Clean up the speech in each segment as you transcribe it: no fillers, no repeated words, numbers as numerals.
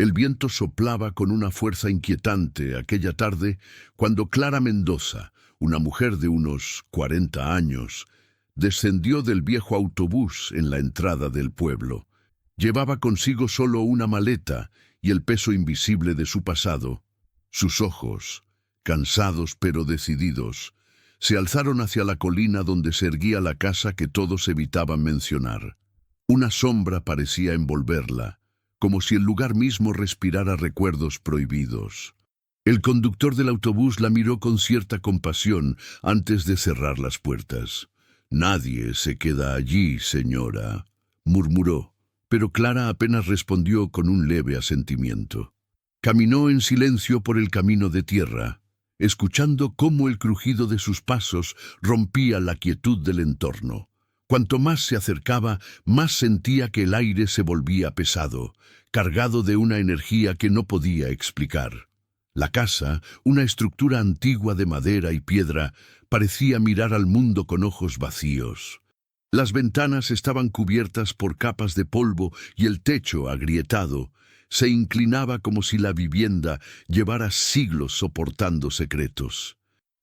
El viento soplaba con una fuerza inquietante aquella tarde cuando Clara Mendoza, una mujer de unos 40 años, descendió del viejo autobús en la entrada del pueblo. Llevaba consigo solo una maleta y el peso invisible de su pasado. Sus ojos, cansados pero decididos, se alzaron hacia la colina donde se erguía la casa que todos evitaban mencionar. Una sombra parecía envolverla, como si el lugar mismo respirara recuerdos prohibidos. El conductor del autobús la miró con cierta compasión antes de cerrar las puertas. «Nadie se queda allí, señora», murmuró, pero Clara apenas respondió con un leve asentimiento. Caminó en silencio por el camino de tierra, escuchando cómo el crujido de sus pasos rompía la quietud del entorno. Cuanto más se acercaba, más sentía que el aire se volvía pesado, cargado de una energía que no podía explicar. La casa, una estructura antigua de madera y piedra, parecía mirar al mundo con ojos vacíos. Las ventanas estaban cubiertas por capas de polvo y el techo, agrietado, se inclinaba como si la vivienda llevara siglos soportando secretos.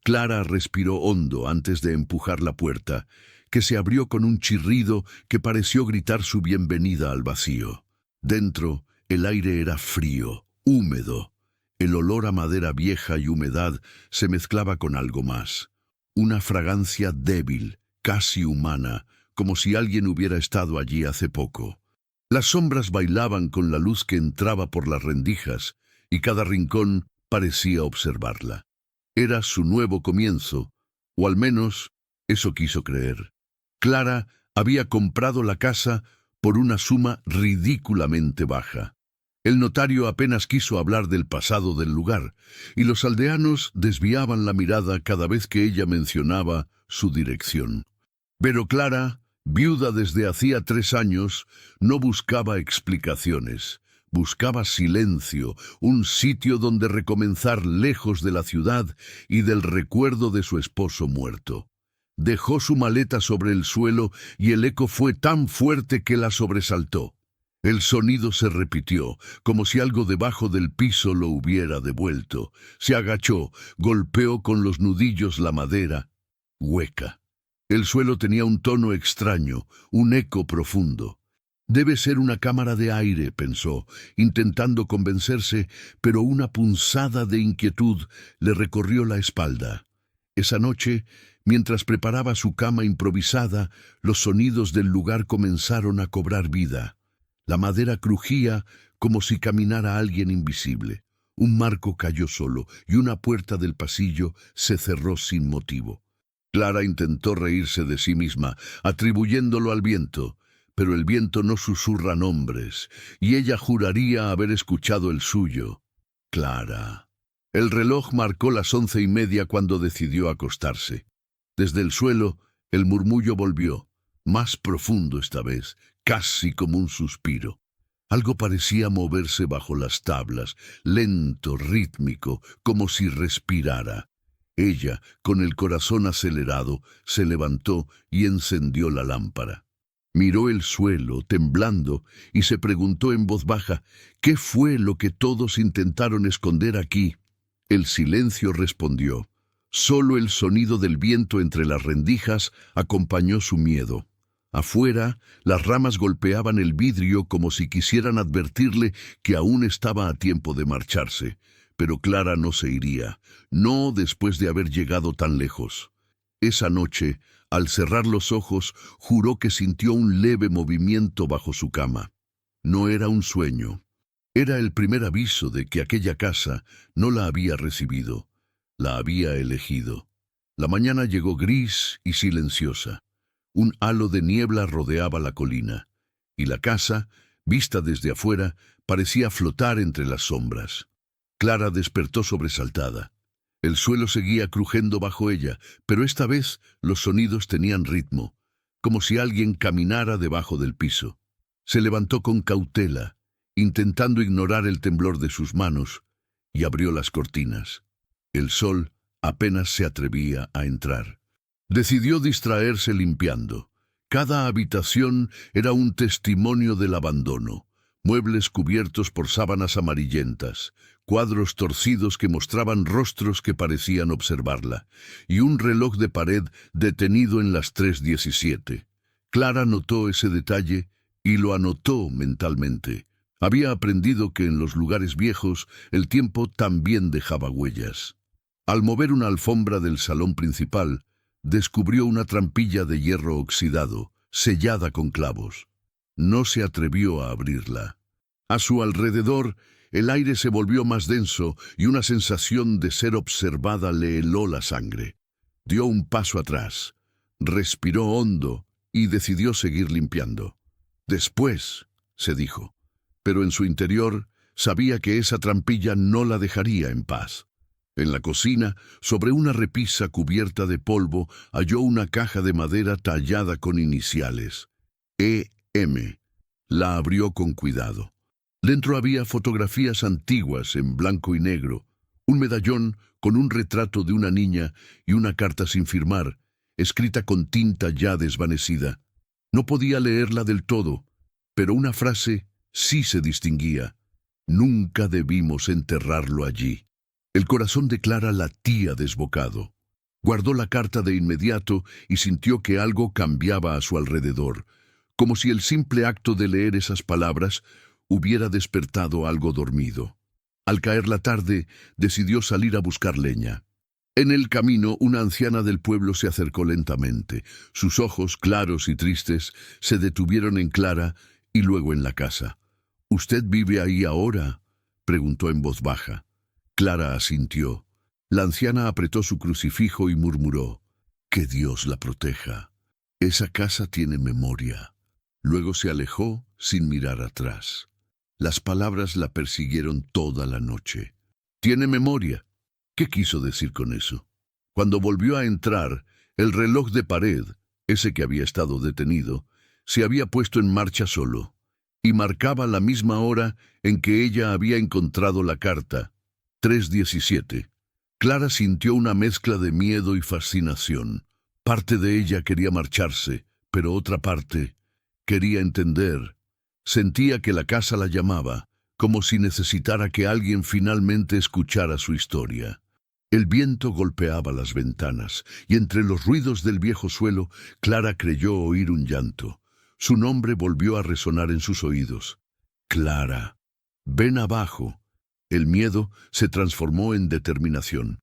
Clara respiró hondo antes de empujar la puerta, que se abrió con un chirrido que pareció gritar su bienvenida al vacío. Dentro, el aire era frío, húmedo. El olor a madera vieja y humedad se mezclaba con algo más. Una fragancia débil, casi humana, como si alguien hubiera estado allí hace poco. Las sombras bailaban con la luz que entraba por las rendijas, y cada rincón parecía observarla. Era su nuevo comienzo, o al menos eso quiso creer. Clara había comprado la casa por una suma ridículamente baja. El notario apenas quiso hablar del pasado del lugar, y los aldeanos desviaban la mirada cada vez que ella mencionaba su dirección. Pero Clara, viuda desde hacía 3 años, no buscaba explicaciones. Buscaba silencio, un sitio donde recomenzar lejos de la ciudad y del recuerdo de su esposo muerto. Dejó su maleta sobre el suelo y el eco fue tan fuerte que la sobresaltó. El sonido se repitió, como si algo debajo del piso lo hubiera devuelto. Se agachó, golpeó con los nudillos la madera, hueca. El suelo tenía un tono extraño, un eco profundo. Debe ser una cámara de aire, pensó, intentando convencerse, pero una punzada de inquietud le recorrió la espalda. Esa noche, mientras preparaba su cama improvisada, los sonidos del lugar comenzaron a cobrar vida. La madera crujía como si caminara alguien invisible. Un marco cayó solo y una puerta del pasillo se cerró sin motivo. Clara intentó reírse de sí misma, atribuyéndolo al viento, pero el viento no susurra nombres, y ella juraría haber escuchado el suyo. Clara. El reloj marcó las 11:30 cuando decidió acostarse. Desde el suelo, el murmullo volvió, más profundo esta vez, casi como un suspiro. Algo parecía moverse bajo las tablas, lento, rítmico, como si respirara. Ella, con el corazón acelerado, se levantó y encendió la lámpara. Miró el suelo, temblando, y se preguntó en voz baja, ¿qué fue lo que todos intentaron esconder aquí? El silencio respondió. Solo el sonido del viento entre las rendijas acompañó su miedo. Afuera, las ramas golpeaban el vidrio como si quisieran advertirle que aún estaba a tiempo de marcharse. Pero Clara no se iría, no después de haber llegado tan lejos. Esa noche, al cerrar los ojos, juró que sintió un leve movimiento bajo su cama. No era un sueño. Era el primer aviso de que aquella casa no la había recibido, la había elegido. La mañana llegó gris y silenciosa. Un halo de niebla rodeaba la colina, y la casa, vista desde afuera, parecía flotar entre las sombras. Clara despertó sobresaltada. El suelo seguía crujiendo bajo ella, pero esta vez los sonidos tenían ritmo, como si alguien caminara debajo del piso. Se levantó con cautela, intentando ignorar el temblor de sus manos, y abrió las cortinas. El sol apenas se atrevía a entrar. Decidió distraerse limpiando. Cada habitación era un testimonio del abandono. muebles cubiertos por sábanas amarillentas, cuadros torcidos que mostraban rostros que parecían observarla, y un reloj de pared detenido en las 3:17. Clara notó ese detalle y lo anotó mentalmente. Había aprendido que en los lugares viejos el tiempo también dejaba huellas. Al mover una alfombra del salón principal, descubrió una trampilla de hierro oxidado, sellada con clavos. No se atrevió a abrirla. A su alrededor, el aire se volvió más denso y una sensación de ser observada le heló la sangre. Dio un paso atrás, respiró hondo y decidió seguir limpiando. Después, se dijo, pero en su interior sabía que esa trampilla no la dejaría en paz. En la cocina, sobre una repisa cubierta de polvo, halló una caja de madera tallada con iniciales. E.M. La abrió con cuidado. Dentro había fotografías antiguas en blanco y negro, un medallón con un retrato de una niña y una carta sin firmar, escrita con tinta ya desvanecida. No podía leerla del todo, pero una frase sí se distinguía. Nunca debimos enterrarlo allí. El corazón de Clara latía desbocado. Guardó la carta de inmediato y sintió que algo cambiaba a su alrededor, como si el simple acto de leer esas palabras hubiera despertado algo dormido. Al caer la tarde, decidió salir a buscar leña. En el camino, una anciana del pueblo se acercó lentamente. Sus ojos, claros y tristes, se detuvieron en Clara y luego en la casa. «¿Usted vive ahí ahora?», preguntó en voz baja. Clara asintió. La anciana apretó su crucifijo y murmuró: «Que Dios la proteja. Esa casa tiene memoria». Luego se alejó sin mirar atrás. Las palabras la persiguieron toda la noche. «¿Tiene memoria?». ¿Qué quiso decir con eso? Cuando volvió a entrar, el reloj de pared, ese que había estado detenido, se había puesto en marcha solo, y marcaba la misma hora en que ella había encontrado la carta, 3:17. Clara sintió una mezcla de miedo y fascinación. Parte de ella quería marcharse, pero otra parte quería entender. Sentía que la casa la llamaba, como si necesitara que alguien finalmente escuchara su historia. El viento golpeaba las ventanas, y entre los ruidos del viejo suelo, Clara creyó oír un llanto. Su nombre volvió a resonar en sus oídos. «Clara, ven abajo». El miedo se transformó en determinación.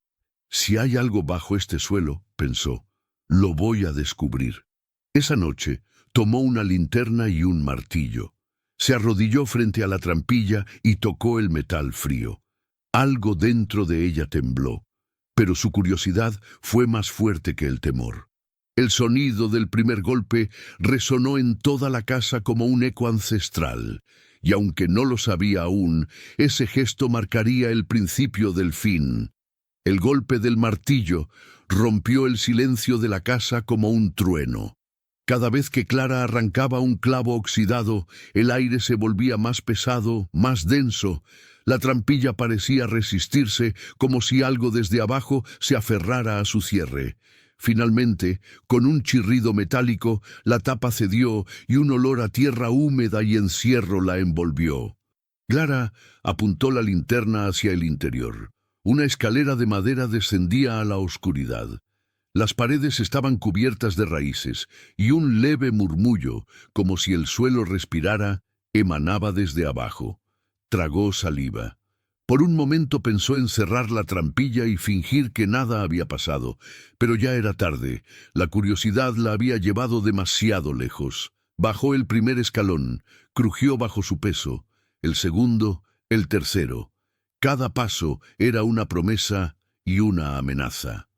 «Si hay algo bajo este suelo», pensó, «lo voy a descubrir». Esa noche tomó una linterna y un martillo. Se arrodilló frente a la trampilla y tocó el metal frío. Algo dentro de ella tembló, pero su curiosidad fue más fuerte que el temor. El sonido del primer golpe resonó en toda la casa como un eco ancestral, y aunque no lo sabía aún, ese gesto marcaría el principio del fin. El golpe del martillo rompió el silencio de la casa como un trueno. Cada vez que Clara arrancaba un clavo oxidado, el aire se volvía más pesado, más denso. La trampilla parecía resistirse, como si algo desde abajo se aferrara a su cierre. Finalmente, con un chirrido metálico, la tapa cedió y un olor a tierra húmeda y encierro la envolvió. Clara apuntó la linterna hacia el interior. Una escalera de madera descendía a la oscuridad. Las paredes estaban cubiertas de raíces, y un leve murmullo, como si el suelo respirara, emanaba desde abajo. Tragó saliva. Por un momento pensó en cerrar la trampilla y fingir que nada había pasado, pero ya era tarde. La curiosidad la había llevado demasiado lejos. Bajó el primer escalón, crujió bajo su peso, el segundo, el tercero. Cada paso era una promesa y una amenaza.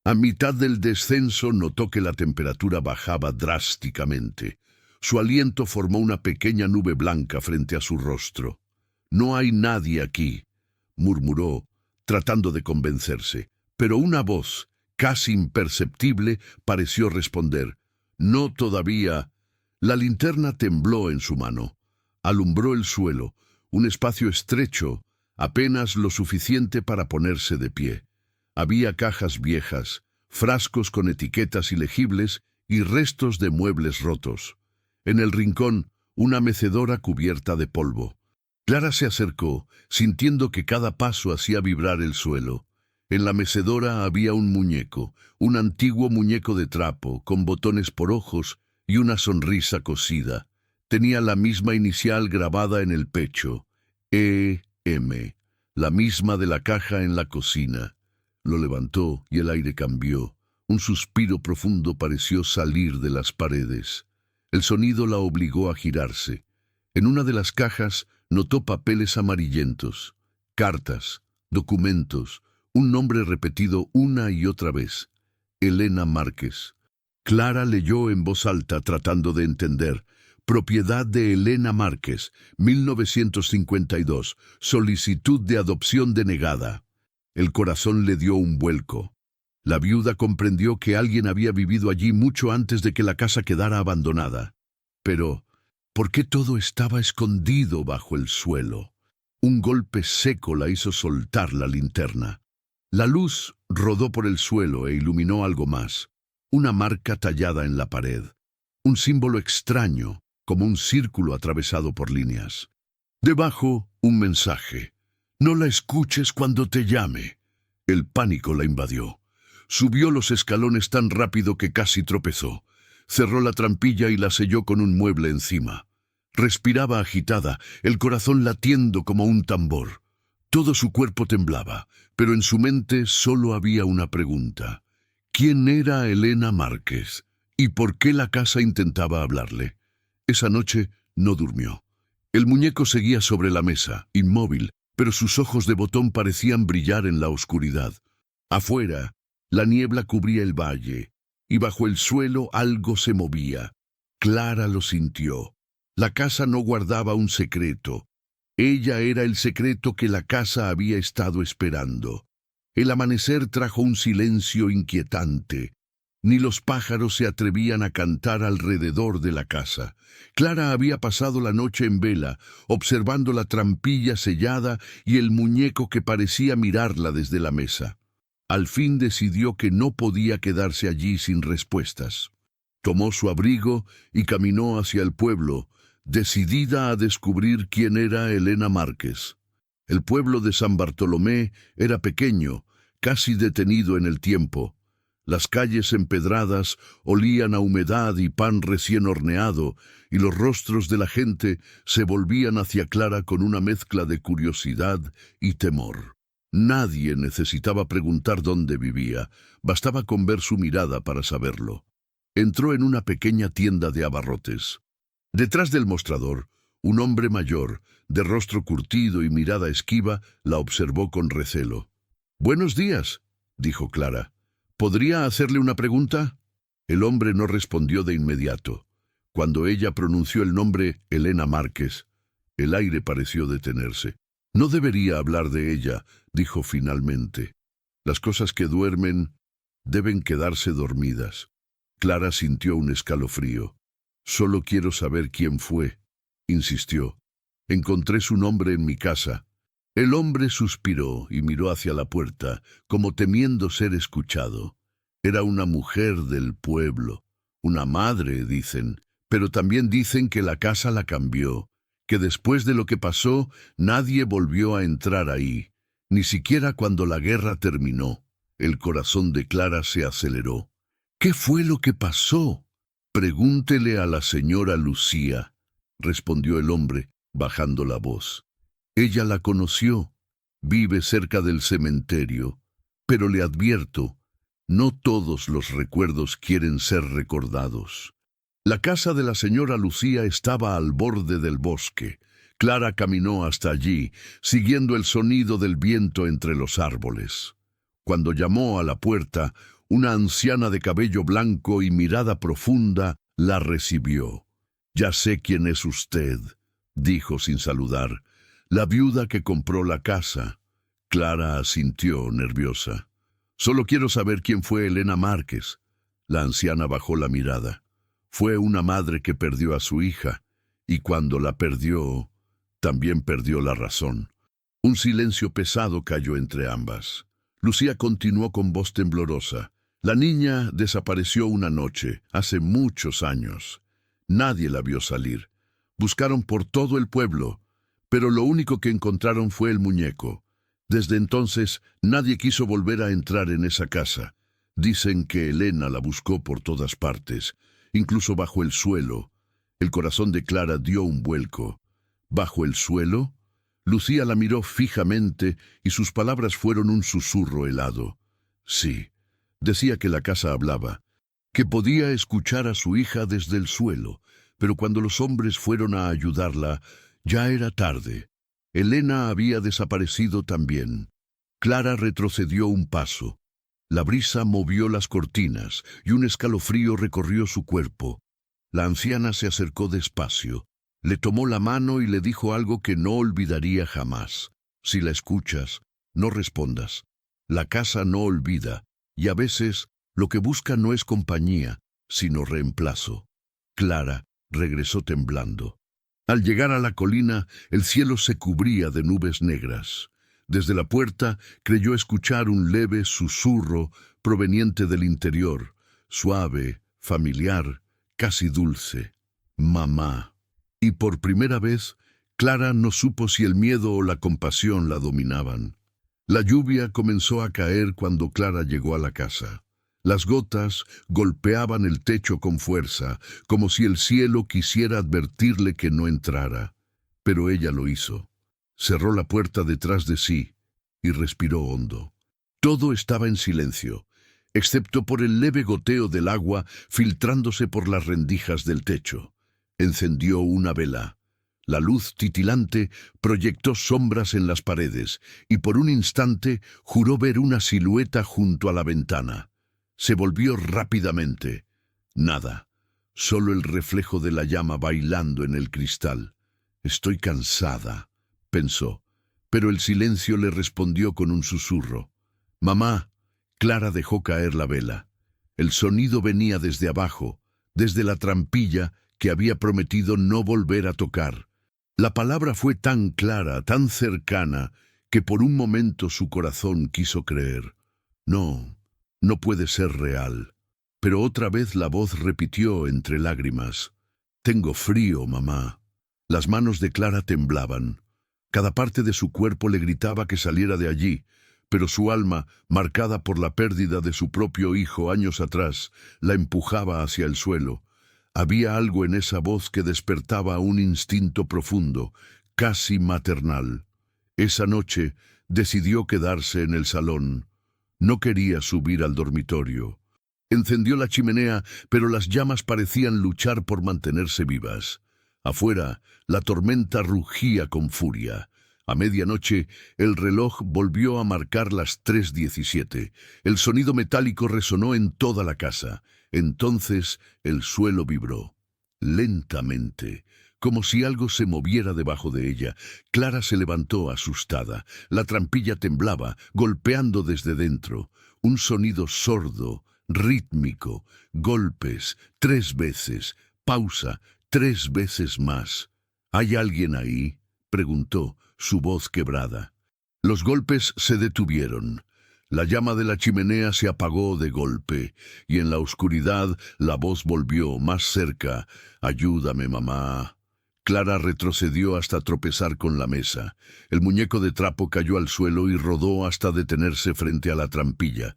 A mitad del descenso notó que la temperatura bajaba drásticamente. Su aliento formó una pequeña nube blanca frente a su rostro. «No hay nadie aquí», murmuró, tratando de convencerse, pero una voz, casi imperceptible, pareció responder. «No todavía». La linterna tembló en su mano. Alumbró el suelo, un espacio estrecho, apenas lo suficiente para ponerse de pie. Había cajas viejas, frascos con etiquetas ilegibles y restos de muebles rotos. En el rincón, una mecedora cubierta de polvo. Clara se acercó, sintiendo que cada paso hacía vibrar el suelo. En la mecedora había un muñeco, un antiguo muñeco de trapo, con botones por ojos y una sonrisa cosida. Tenía la misma inicial grabada en el pecho, E.M., la misma de la caja en la cocina. Lo levantó y el aire cambió. Un suspiro profundo pareció salir de las paredes. El sonido la obligó a girarse. En una de las cajas notó papeles amarillentos, cartas, documentos, un nombre repetido una y otra vez: Elena Márquez. Clara leyó en voz alta tratando de entender. Propiedad de Elena Márquez, 1952, solicitud de adopción denegada. El corazón le dio un vuelco. La viuda comprendió que alguien había vivido allí mucho antes de que la casa quedara abandonada. Pero, ¿por qué todo estaba escondido bajo el suelo? Un golpe seco la hizo soltar la linterna. La luz rodó por el suelo e iluminó algo más. Una marca tallada en la pared. Un símbolo extraño, como un círculo atravesado por líneas. Debajo, un mensaje: no la escuches cuando te llame. El pánico la invadió. Subió los escalones tan rápido que casi tropezó. Cerró la trampilla y la selló con un mueble encima. Respiraba agitada, el corazón latiendo como un tambor. Todo su cuerpo temblaba, pero en su mente solo había una pregunta: ¿quién era Elena Márquez? ¿Y por qué la casa intentaba hablarle? Esa noche no durmió. El muñeco seguía sobre la mesa, inmóvil, pero sus ojos de botón parecían brillar en la oscuridad. Afuera, la niebla cubría el valle, y bajo el suelo algo se movía. Clara lo sintió. La casa no guardaba un secreto. Ella era el secreto que la casa había estado esperando. El amanecer trajo un silencio inquietante. Ni los pájaros se atrevían a cantar alrededor de la casa. Clara había pasado la noche en vela, observando la trampilla sellada y el muñeco que parecía mirarla desde la mesa. Al fin decidió que no podía quedarse allí sin respuestas. Tomó su abrigo y caminó hacia el pueblo, decidida a descubrir quién era Elena Márquez. El pueblo de San Bartolomé era pequeño, casi detenido en el tiempo. Las calles empedradas olían a humedad y pan recién horneado, y los rostros de la gente se volvían hacia Clara con una mezcla de curiosidad y temor. Nadie necesitaba preguntar dónde vivía, bastaba con ver su mirada para saberlo. Entró en una pequeña tienda de abarrotes. Detrás del mostrador, un hombre mayor, de rostro curtido y mirada esquiva, la observó con recelo. «Buenos días», dijo Clara. «¿Podría hacerle una pregunta?» El hombre no respondió de inmediato. Cuando ella pronunció el nombre Elena Márquez, el aire pareció detenerse. «No debería hablar de ella», dijo finalmente. «Las cosas que duermen deben quedarse dormidas». Clara sintió un escalofrío. «Solo quiero saber quién fue», insistió. «Encontré su nombre en mi casa». El hombre suspiró y miró hacia la puerta, como temiendo ser escuchado. Era una mujer del pueblo, una madre, dicen, pero también dicen que la casa la cambió, que después de lo que pasó, nadie volvió a entrar ahí, ni siquiera cuando la guerra terminó. El corazón de Clara se aceleró. «¿Qué fue lo que pasó?» «Pregúntele a la señora Lucía», respondió el hombre, bajando la voz. «Ella la conoció, vive cerca del cementerio, pero le advierto, no todos los recuerdos quieren ser recordados». La casa de la señora Lucía estaba al borde del bosque. Clara caminó hasta allí, siguiendo el sonido del viento entre los árboles. Cuando llamó a la puerta, una anciana de cabello blanco y mirada profunda la recibió. «Ya sé quién es usted», dijo sin saludar. «La viuda que compró la casa». Clara asintió, nerviosa. «Solo quiero saber quién fue Elena Márquez». La anciana bajó la mirada. «Fue una madre que perdió a su hija, y cuando la perdió, también perdió la razón». Un silencio pesado cayó entre ambas. Lucía continuó con voz temblorosa. «La niña desapareció una noche, hace muchos años. Nadie la vio salir. Buscaron por todo el pueblo, pero lo único que encontraron fue el muñeco. Desde entonces, nadie quiso volver a entrar en esa casa. Dicen que Elena la buscó por todas partes, incluso bajo el suelo. El corazón de Clara dio un vuelco. ¿Bajo el suelo? Lucía la miró fijamente y sus palabras fueron un susurro helado. Sí, decía que la casa hablaba, que podía escuchar a su hija desde el suelo, pero cuando los hombres fueron a ayudarla, ya era tarde. Elena había desaparecido también. Clara retrocedió un paso. La brisa movió las cortinas y un escalofrío recorrió su cuerpo. La anciana se acercó despacio, le tomó la mano y le dijo algo que no olvidaría jamás. Si la escuchas, no respondas. La casa no olvida, y a veces lo que busca no es compañía, sino reemplazo. Clara regresó temblando. Al llegar a la colina, el cielo se cubría de nubes negras. Desde la puerta creyó escuchar un leve susurro proveniente del interior, suave, familiar, casi dulce. Mamá. Y por primera vez, Clara no supo si el miedo o la compasión la dominaban. La lluvia comenzó a caer cuando Clara llegó a la casa. Las gotas golpeaban el techo con fuerza, como si el cielo quisiera advertirle que no entrara. Pero ella lo hizo. Cerró la puerta detrás de sí y respiró hondo. Todo estaba en silencio, excepto por el leve goteo del agua filtrándose por las rendijas del techo. Encendió una vela. La luz titilante proyectó sombras en las paredes y por un instante juró ver una silueta junto a la ventana. Se volvió rápidamente. Nada, solo el reflejo de la llama bailando en el cristal. Estoy cansada, pensó, pero el silencio le respondió con un susurro. Mamá. Clara dejó caer la vela. El sonido venía desde abajo, desde la trampilla que había prometido no volver a tocar. La palabra fue tan clara, tan cercana, que por un momento su corazón quiso creer. No, no puede ser real. Pero otra vez la voz repitió entre lágrimas. Tengo frío, mamá. Las manos de Clara temblaban. Cada parte de su cuerpo le gritaba que saliera de allí, pero su alma, marcada por la pérdida de su propio hijo años atrás, la empujaba hacia el suelo. Había algo en esa voz que despertaba un instinto profundo, casi maternal. Esa noche decidió quedarse en el salón. No quería subir al dormitorio. Encendió la chimenea, pero las llamas parecían luchar por mantenerse vivas. Afuera, la tormenta rugía con furia. A medianoche, el reloj volvió a marcar las 3:17. El sonido metálico resonó en toda la casa. Entonces el suelo vibró. Lentamente, como si algo se moviera debajo de ella. Clara se levantó asustada. La trampilla temblaba, golpeando desde dentro. Un sonido sordo, rítmico, golpes, 3 veces, pausa, 3 veces más. ¿Hay alguien ahí?, preguntó, su voz quebrada. Los golpes se detuvieron. La llama de la chimenea se apagó de golpe, y en la oscuridad la voz volvió más cerca. «Ayúdame, mamá». Clara retrocedió hasta tropezar con la mesa. El muñeco de trapo cayó al suelo y rodó hasta detenerse frente a la trampilla.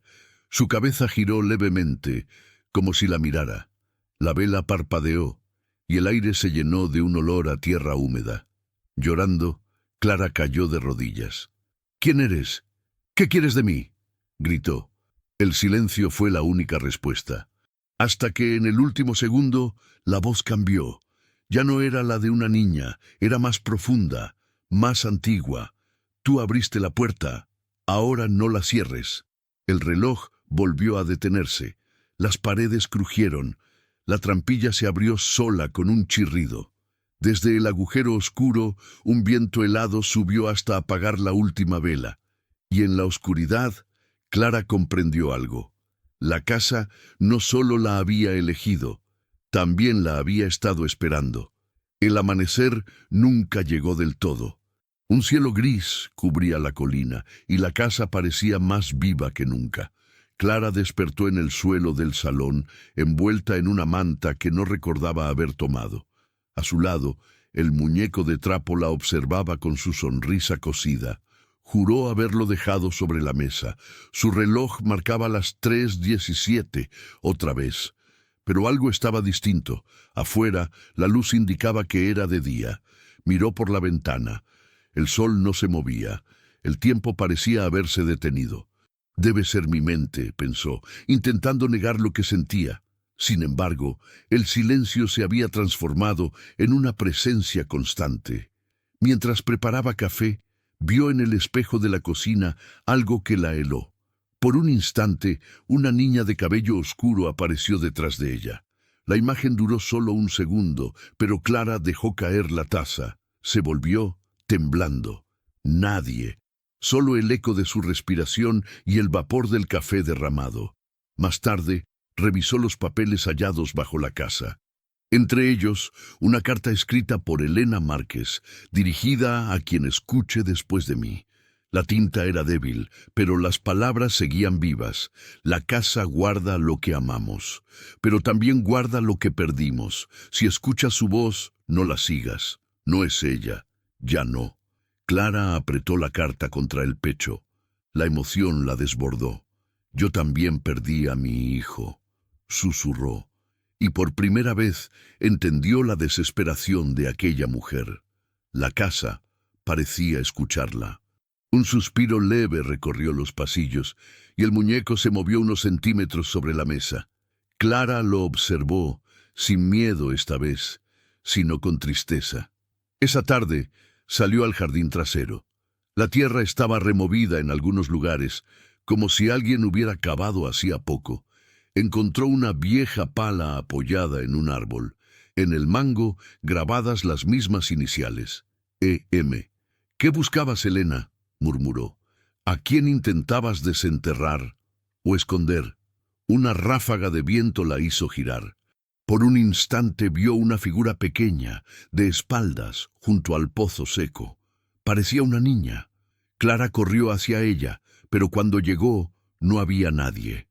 Su cabeza giró levemente, como si la mirara. La vela parpadeó, y el aire se llenó de un olor a tierra húmeda. Llorando, Clara cayó de rodillas. «¿Quién eres? ¿Qué quieres de mí?», gritó. El silencio fue la única respuesta. Hasta que en el último segundo la voz cambió. Ya no era la de una niña, era más profunda, más antigua. «Tú abriste la puerta, ahora no la cierres». El reloj volvió a detenerse. Las paredes crujieron. La trampilla se abrió sola con un chirrido. Desde el agujero oscuro, un viento helado subió hasta apagar la última vela. Y en la oscuridad, Clara comprendió algo. La casa no solo la había elegido, también la había estado esperando. El amanecer nunca llegó del todo. Un cielo gris cubría la colina y la casa parecía más viva que nunca. Clara despertó en el suelo del salón, envuelta en una manta que no recordaba haber tomado. A su lado, El muñeco de trapo la observaba con su sonrisa cosida. Juró haberlo dejado sobre la mesa. Su reloj marcaba las 3:17, otra vez. Pero algo estaba distinto. Afuera, la luz indicaba que era de día. Miró por la ventana. El sol no se movía. El tiempo parecía haberse detenido. Debe ser mi mente, pensó, intentando negar lo que sentía. Sin embargo, el silencio se había transformado en una presencia constante. Mientras preparaba café, vio en el espejo de la cocina algo que la heló. Por un instante, una niña de cabello oscuro apareció detrás de ella. La imagen duró solo un segundo, pero Clara dejó caer la taza. Se volvió, temblando. Nadie. Solo el eco de su respiración y el vapor del café derramado. Más tarde, revisó los papeles hallados bajo la casa. Entre ellos, una carta escrita por Elena Márquez, dirigida a quien escuche después de mí. La tinta era débil, pero las palabras seguían vivas. La casa guarda lo que amamos, pero también guarda lo que perdimos. Si escuchas su voz, no la sigas. No es ella. Ya no. Clara apretó la carta contra el pecho. La emoción la desbordó. Yo también perdí a mi hijo, susurró, y por primera vez entendió la desesperación de aquella mujer. La casa parecía escucharla. Un suspiro leve recorrió los pasillos y el muñeco se movió unos centímetros sobre la mesa. Clara lo observó, sin miedo esta vez, sino con tristeza. Esa tarde salió al jardín trasero. La tierra estaba removida en algunos lugares, como si alguien hubiera cavado hacía poco. Encontró una vieja pala apoyada en un árbol. En el mango grabadas las mismas iniciales, E.M. ¿Qué buscabas, Elena?, murmuró. ¿A quién intentabas desenterrar o esconder? Una ráfaga de viento la hizo girar. Por un instante vio una figura pequeña, de espaldas, junto al pozo seco. Parecía una niña. Clara corrió hacia ella, pero cuando llegó no había nadie.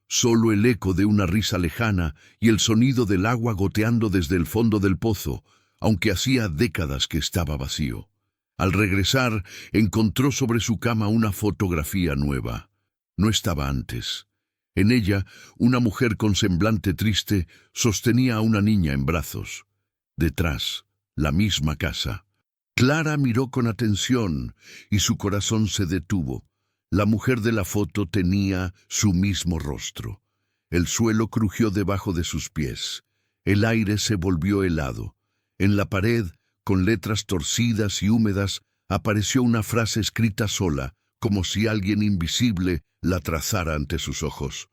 Solo el eco de una risa lejana y el sonido del agua goteando desde el fondo del pozo, aunque hacía décadas que estaba vacío. Al regresar, encontró sobre su cama una fotografía nueva. No estaba antes. En ella, una mujer con semblante triste sostenía a una niña en brazos. Detrás, la misma casa. Clara miró con atención y su corazón se detuvo. La mujer de la foto tenía su mismo rostro. El suelo crujió debajo de sus pies. El aire se volvió helado. En la pared, con letras torcidas y húmedas, apareció una frase escrita sola, como si alguien invisible la trazara ante sus ojos.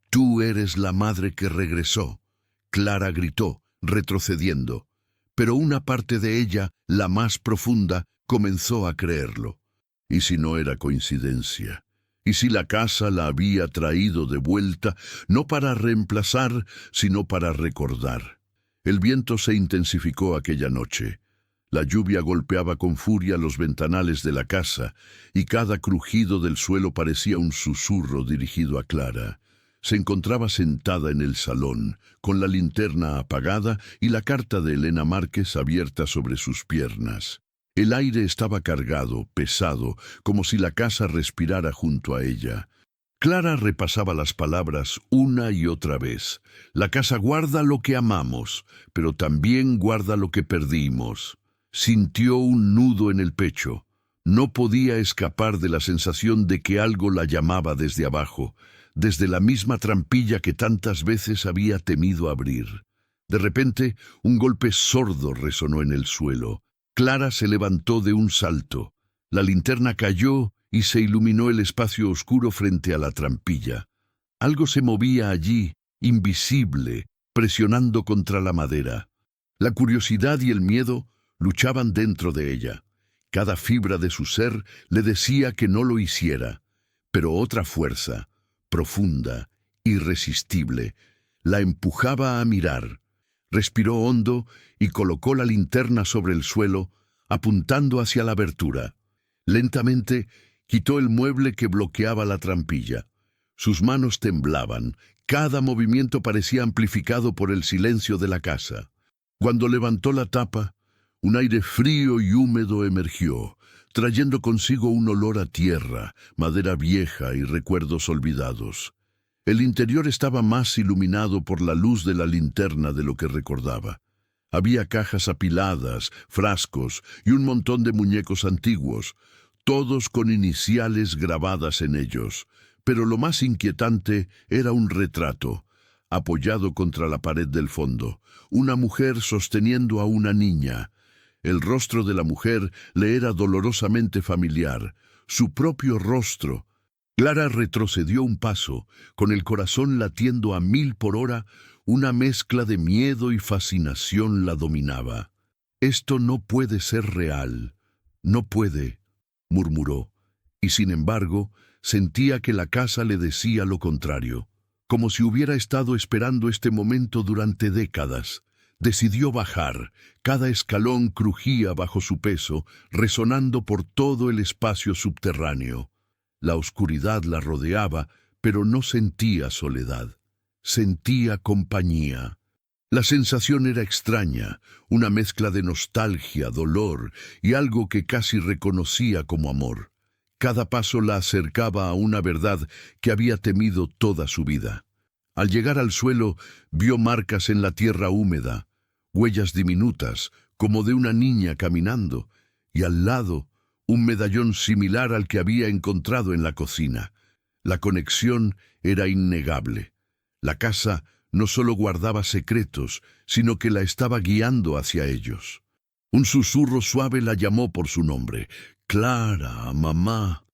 «Tú eres la madre que regresó», Clara gritó, retrocediendo. Pero una parte de ella, la más profunda, comenzó a creerlo. ¿Y si no era coincidencia? ¿Y si la casa la había traído de vuelta, no para reemplazar, sino para recordar? El viento se intensificó aquella noche. La lluvia golpeaba con furia los ventanales de la casa, y cada crujido del suelo parecía un susurro dirigido a Clara. Se encontraba sentada en el salón, con la linterna apagada y la carta de Elena Márquez abierta sobre sus piernas. El aire estaba cargado, pesado, como si la casa respirara junto a ella. Clara repasaba las palabras una y otra vez. La casa guarda lo que amamos, pero también guarda lo que perdimos. Sintió un nudo en el pecho. No podía escapar de la sensación de que algo la llamaba desde abajo, desde la misma trampilla que tantas veces había temido abrir. De repente, un golpe sordo resonó en el suelo. Clara se levantó de un salto. La linterna cayó y se iluminó el espacio oscuro frente a la trampilla. Algo se movía allí, invisible, presionando contra la madera. La curiosidad y el miedo luchaban dentro de ella. Cada fibra de su ser le decía que no lo hiciera, pero otra fuerza, profunda, irresistible, la empujaba a mirar. Respiró hondo y colocó la linterna sobre el suelo, apuntando hacia la abertura. Lentamente quitó el mueble que bloqueaba la trampilla. Sus manos temblaban, cada movimiento parecía amplificado por el silencio de la casa. Cuando levantó la tapa, Un aire frío y húmedo emergió, trayendo consigo un olor a tierra, madera vieja y recuerdos olvidados. El interior estaba más iluminado por la luz de la linterna de lo que recordaba. Había cajas apiladas, frascos y un montón de muñecos antiguos, todos con iniciales grabadas en ellos. Pero lo más inquietante era un retrato, apoyado contra la pared del fondo, una mujer sosteniendo a una niña. El rostro de la mujer le era dolorosamente familiar, su propio rostro. Clara retrocedió un paso, con el corazón latiendo a 1000 por hora, una mezcla de miedo y fascinación la dominaba. «Esto no puede ser real, no puede», murmuró, y sin embargo, sentía que la casa le decía lo contrario, como si hubiera estado esperando este momento durante décadas. Decidió bajar. Cada escalón crujía bajo su peso, resonando por todo el espacio subterráneo. La oscuridad la rodeaba, pero no sentía soledad. Sentía compañía. La sensación era extraña, una mezcla de nostalgia, dolor y algo que casi reconocía como amor. Cada paso la acercaba a una verdad que había temido toda su vida. Al llegar al suelo, vio marcas en la tierra húmeda, huellas diminutas, como de una niña caminando, y al lado, un medallón similar al que había encontrado en la cocina. La conexión era innegable. La casa no solo guardaba secretos, sino que la estaba guiando hacia ellos. Un susurro suave la llamó por su nombre. «Clara, mamá».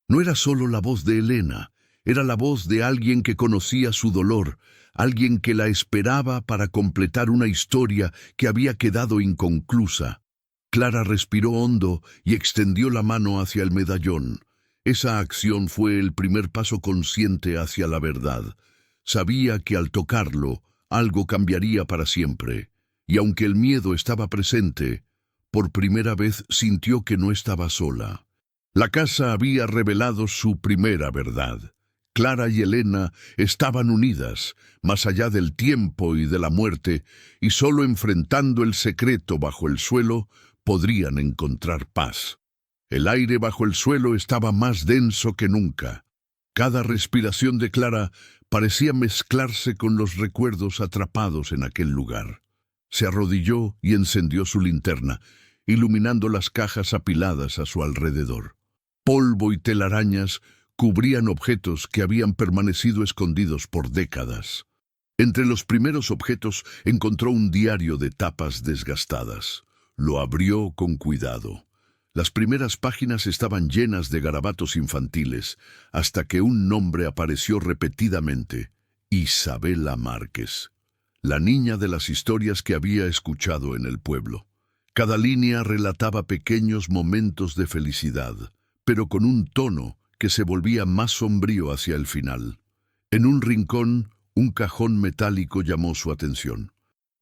No era solo la voz de Elena, era la voz de alguien que conocía su dolor, alguien que la esperaba para completar una historia que había quedado inconclusa. Clara respiró hondo y extendió la mano hacia el medallón. Esa acción fue el primer paso consciente hacia la verdad. Sabía que al tocarlo, algo cambiaría para siempre, y aunque el miedo estaba presente, por primera vez sintió que no estaba sola. La casa había revelado su primera verdad. Clara y Elena estaban unidas, más allá del tiempo y de la muerte, y solo enfrentando el secreto bajo el suelo podrían encontrar paz. El aire bajo el suelo estaba más denso que nunca. Cada respiración de Clara parecía mezclarse con los recuerdos atrapados en aquel lugar. Se arrodilló y encendió su linterna, iluminando las cajas apiladas a su alrededor. Polvo y telarañas cubrían objetos que habían permanecido escondidos por décadas. Entre los primeros objetos encontró un diario de tapas desgastadas. Lo abrió con cuidado. Las primeras páginas estaban llenas de garabatos infantiles, hasta que un nombre apareció repetidamente: Isabela Márquez, la niña de las historias que había escuchado en el pueblo. Cada línea relataba pequeños momentos de felicidad, pero con un tono que se volvía más sombrío hacia el final. En un rincón, un cajón metálico llamó su atención.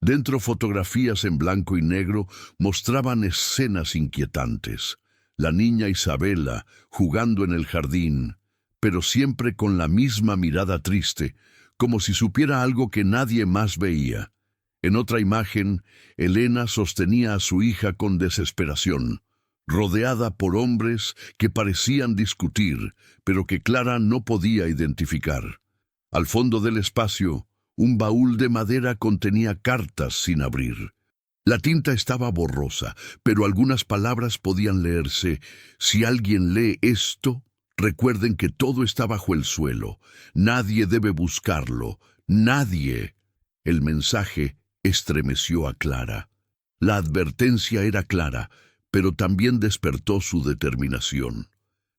Dentro, fotografías en blanco y negro mostraban escenas inquietantes. La niña Isabela jugando en el jardín, pero siempre con la misma mirada triste, como si supiera algo que nadie más veía. En otra imagen, Elena sostenía a su hija con desesperación, rodeada por hombres que parecían discutir, pero que Clara no podía identificar. Al fondo del espacio, un baúl de madera contenía cartas sin abrir. La tinta estaba borrosa, pero algunas palabras podían leerse: «Si alguien lee esto, recuerden que todo está bajo el suelo. Nadie debe buscarlo. Nadie». El mensaje estremeció a Clara. La advertencia era clara, pero también despertó su determinación.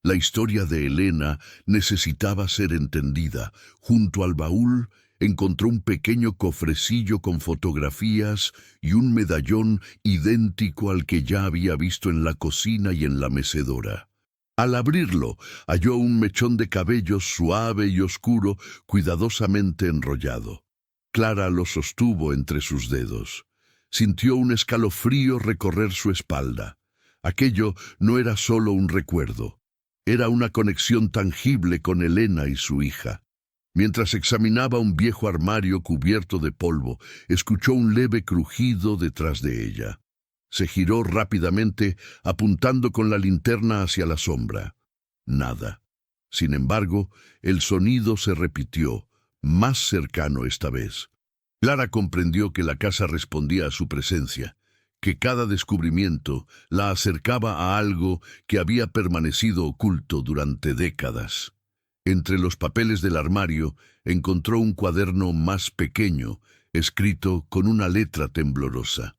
La historia de Elena necesitaba ser entendida. Junto al baúl encontró un pequeño cofrecillo con fotografías y un medallón idéntico al que ya había visto en la cocina y en la mecedora. Al abrirlo, halló un mechón de cabello suave y oscuro, cuidadosamente enrollado. Clara lo sostuvo entre sus dedos. Sintió un escalofrío recorrer su espalda. Aquello no era solo un recuerdo. Era una conexión tangible con Elena y su hija. Mientras examinaba un viejo armario cubierto de polvo, escuchó un leve crujido detrás de ella. Se giró rápidamente, apuntando con la linterna hacia la sombra. Nada. Sin embargo, el sonido se repitió, más cercano esta vez. Clara comprendió que la casa respondía a su presencia, que cada descubrimiento la acercaba a algo que había permanecido oculto durante décadas. Entre los papeles del armario encontró un cuaderno más pequeño, escrito con una letra temblorosa.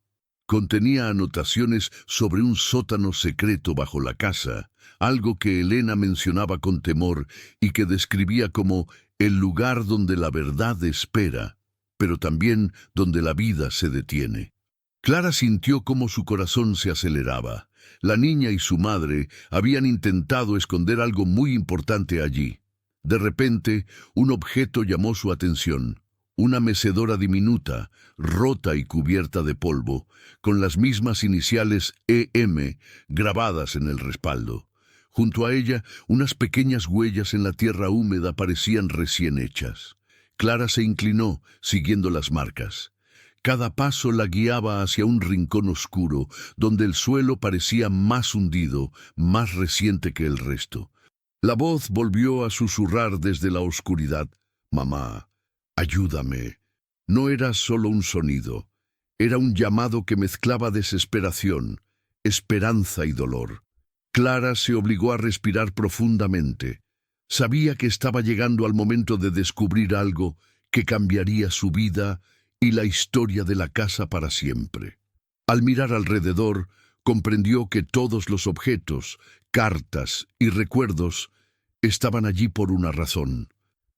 Contenía anotaciones sobre un sótano secreto bajo la casa, algo que Elena mencionaba con temor y que describía como el lugar donde la verdad espera, pero también donde la vida se detiene. Clara sintió cómo su corazón se aceleraba. La niña y su madre habían intentado esconder algo muy importante allí. De repente, un objeto llamó su atención. Una mecedora diminuta, rota y cubierta de polvo, con las mismas iniciales EM grabadas en el respaldo. Junto a ella, unas pequeñas huellas en la tierra húmeda parecían recién hechas. Clara se inclinó, siguiendo las marcas. Cada paso la guiaba hacia un rincón oscuro, donde el suelo parecía más hundido, más reciente que el resto. La voz volvió a susurrar desde la oscuridad. «Mamá, ayúdame». No era solo un sonido, era un llamado que mezclaba desesperación, esperanza y dolor. Clara se obligó a respirar profundamente. Sabía que estaba llegando al momento de descubrir algo que cambiaría su vida y la historia de la casa para siempre. Al mirar alrededor, comprendió que todos los objetos, cartas y recuerdos estaban allí por una razón.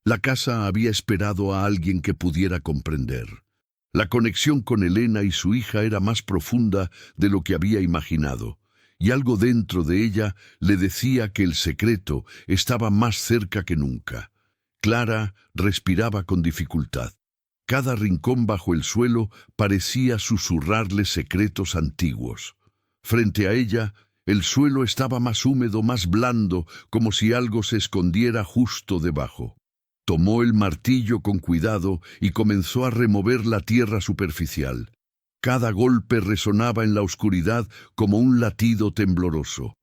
La casa había esperado a alguien que pudiera comprender. La conexión con Elena y su hija era más profunda de lo que había imaginado, y algo dentro de ella le decía que el secreto estaba más cerca que nunca. Clara respiraba con dificultad. Cada rincón bajo el suelo parecía susurrarle secretos antiguos. Frente a ella, el suelo estaba más húmedo, más blando, como si algo se escondiera justo debajo. Tomó el martillo con cuidado y comenzó a remover la tierra superficial. Cada golpe resonaba en la oscuridad como un latido tembloroso.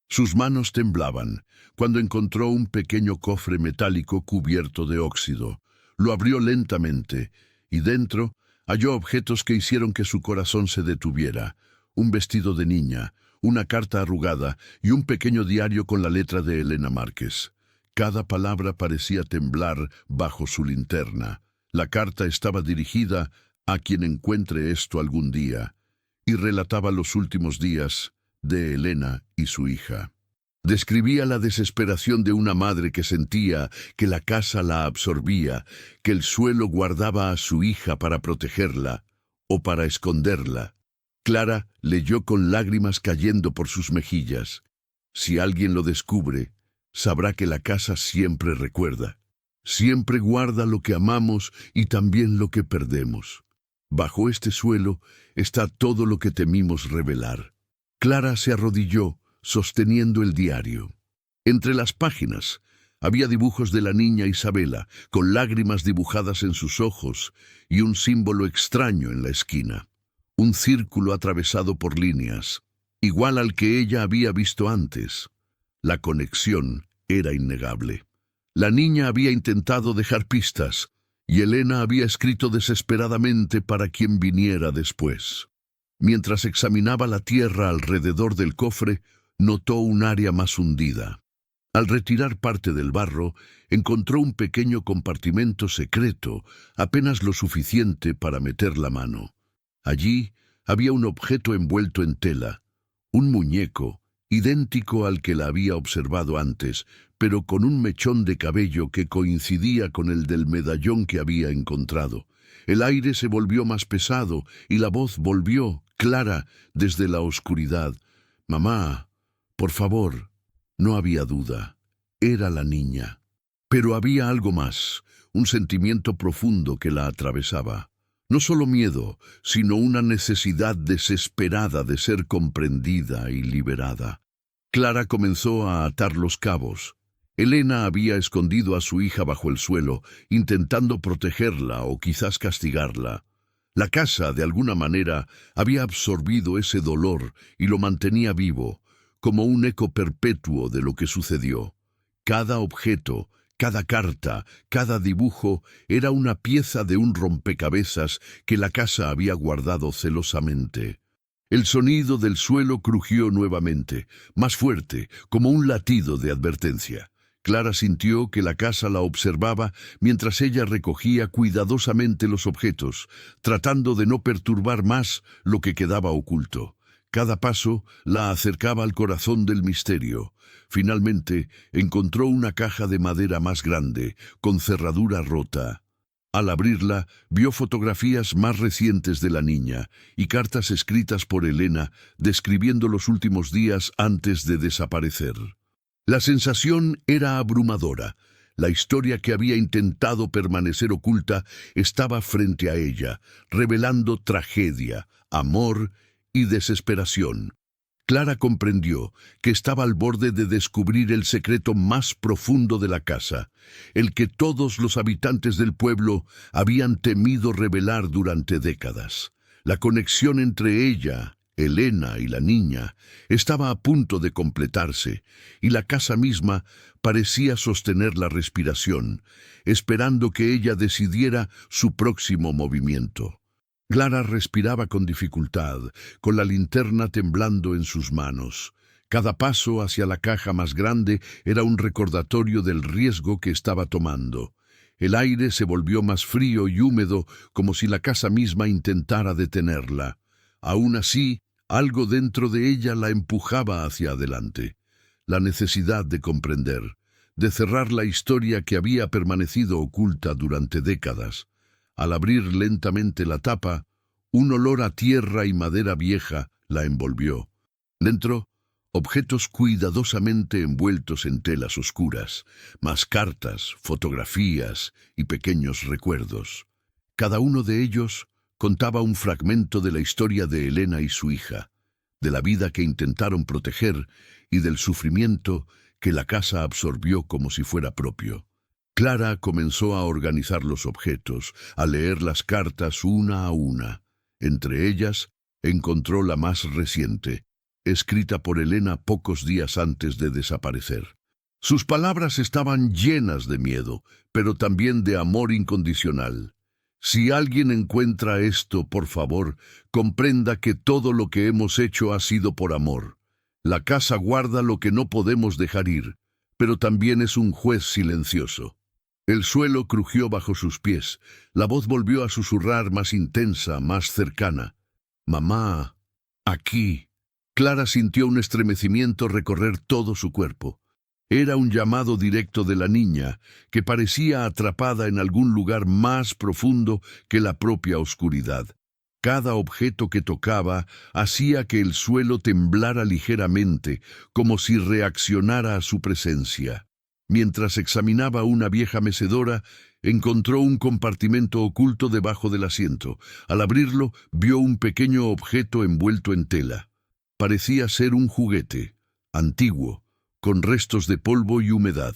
Sus manos temblaban cuando encontró un pequeño cofre metálico cubierto de óxido. Lo abrió lentamente y dentro halló objetos que hicieron que su corazón se detuviera. Un vestido de niña, una carta arrugada y un pequeño diario con la letra de Elena Márquez. Cada palabra parecía temblar bajo su linterna. La carta estaba dirigida a quien encuentre esto algún día y relataba los últimos días de Elena y su hija. Describía la desesperación de una madre que sentía que la casa la absorbía, que el suelo guardaba a su hija para protegerla o para esconderla. Clara leyó con lágrimas cayendo por sus mejillas. Si alguien lo descubre, sabrá que la casa siempre recuerda. Siempre guarda lo que amamos y también lo que perdemos. Bajo este suelo está todo lo que temimos revelar. Clara se arrodilló, sosteniendo el diario. Entre las páginas había dibujos de la niña Isabela, con lágrimas dibujadas en sus ojos y un símbolo extraño en la esquina. Un círculo atravesado por líneas, igual al que ella había visto antes. La conexión era innegable. La niña había intentado dejar pistas, y Elena había escrito desesperadamente para quien viniera después. Mientras examinaba la tierra alrededor del cofre, notó un área más hundida. Al retirar parte del barro, encontró un pequeño compartimento secreto, apenas lo suficiente para meter la mano. Allí había un objeto envuelto en tela, un muñeco, idéntico al que la había observado antes, pero con un mechón de cabello que coincidía con el del medallón que había encontrado. El aire se volvió más pesado y la voz volvió, clara, desde la oscuridad. «Mamá, por favor». No había duda. Era la niña. Pero había algo más, un sentimiento profundo que la atravesaba. No solo miedo, sino una necesidad desesperada de ser comprendida y liberada. Clara comenzó a atar los cabos. Elena había escondido a su hija bajo el suelo, intentando protegerla o quizás castigarla. La casa, de alguna manera, había absorbido ese dolor y lo mantenía vivo, como un eco perpetuo de lo que sucedió. Cada objeto, cada carta, cada dibujo era una pieza de un rompecabezas que la casa había guardado celosamente. El sonido del suelo crujió nuevamente, más fuerte, como un latido de advertencia. Clara sintió que la casa la observaba mientras ella recogía cuidadosamente los objetos, tratando de no perturbar más lo que quedaba oculto. Cada paso la acercaba al corazón del misterio. Finalmente encontró una caja de madera más grande, con cerradura rota. Al abrirla, vio fotografías más recientes de la niña y cartas escritas por Elena describiendo los últimos días antes de desaparecer. La sensación era abrumadora. La historia que había intentado permanecer oculta estaba frente a ella, revelando tragedia, amor y desesperación. Clara comprendió que estaba al borde de descubrir el secreto más profundo de la casa, el que todos los habitantes del pueblo habían temido revelar durante décadas. La conexión entre ella, Elena y la niña estaba a punto de completarse, y la casa misma parecía sostener la respiración, esperando que ella decidiera su próximo movimiento. Clara respiraba con dificultad, con la linterna temblando en sus manos. Cada paso hacia la caja más grande era un recordatorio del riesgo que estaba tomando. El aire se volvió más frío y húmedo, como si la casa misma intentara detenerla. Aún así, algo dentro de ella la empujaba hacia adelante. La necesidad de comprender, de cerrar la historia que había permanecido oculta durante décadas. Al abrir lentamente la tapa, un olor a tierra y madera vieja la envolvió. Dentro, objetos cuidadosamente envueltos en telas oscuras, más cartas, fotografías y pequeños recuerdos. Cada uno de ellos contaba un fragmento de la historia de Elena y su hija, de la vida que intentaron proteger y del sufrimiento que la casa absorbió como si fuera propio. Clara comenzó a organizar los objetos, a leer las cartas una a una. Entre ellas, encontró la más reciente, escrita por Elena pocos días antes de desaparecer. Sus palabras estaban llenas de miedo, pero también de amor incondicional. Si alguien encuentra esto, por favor, comprenda que todo lo que hemos hecho ha sido por amor. La casa guarda lo que no podemos dejar ir, pero también es un juez silencioso. El suelo crujió bajo sus pies. La voz volvió a susurrar más intensa, más cercana. «Mamá, aquí». Clara sintió un estremecimiento recorrer todo su cuerpo. Era un llamado directo de la niña, que parecía atrapada en algún lugar más profundo que la propia oscuridad. Cada objeto que tocaba hacía que el suelo temblara ligeramente, como si reaccionara a su presencia. Mientras examinaba una vieja mecedora, encontró un compartimento oculto debajo del asiento. Al abrirlo, vio un pequeño objeto envuelto en tela. Parecía ser un juguete, antiguo, con restos de polvo y humedad.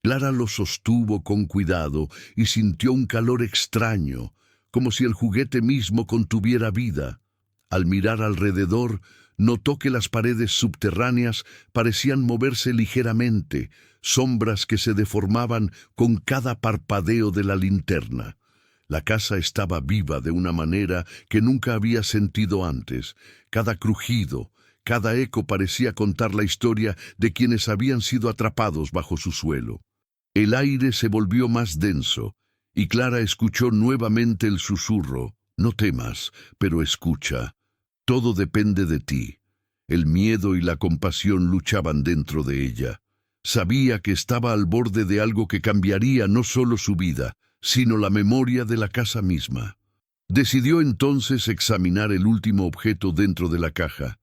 Clara lo sostuvo con cuidado y sintió un calor extraño, como si el juguete mismo contuviera vida. Al mirar alrededor, notó que las paredes subterráneas parecían moverse ligeramente, sombras que se deformaban con cada parpadeo de la linterna. La casa estaba viva de una manera que nunca había sentido antes. Cada crujido, cada eco parecía contar la historia de quienes habían sido atrapados bajo su suelo. El aire se volvió más denso, y Clara escuchó nuevamente el susurro. «No temas, pero escucha. Todo depende de ti». El miedo y la compasión luchaban dentro de ella. Sabía que estaba al borde de algo que cambiaría no solo su vida, sino la memoria de la casa misma. Decidió entonces examinar el último objeto dentro de la caja.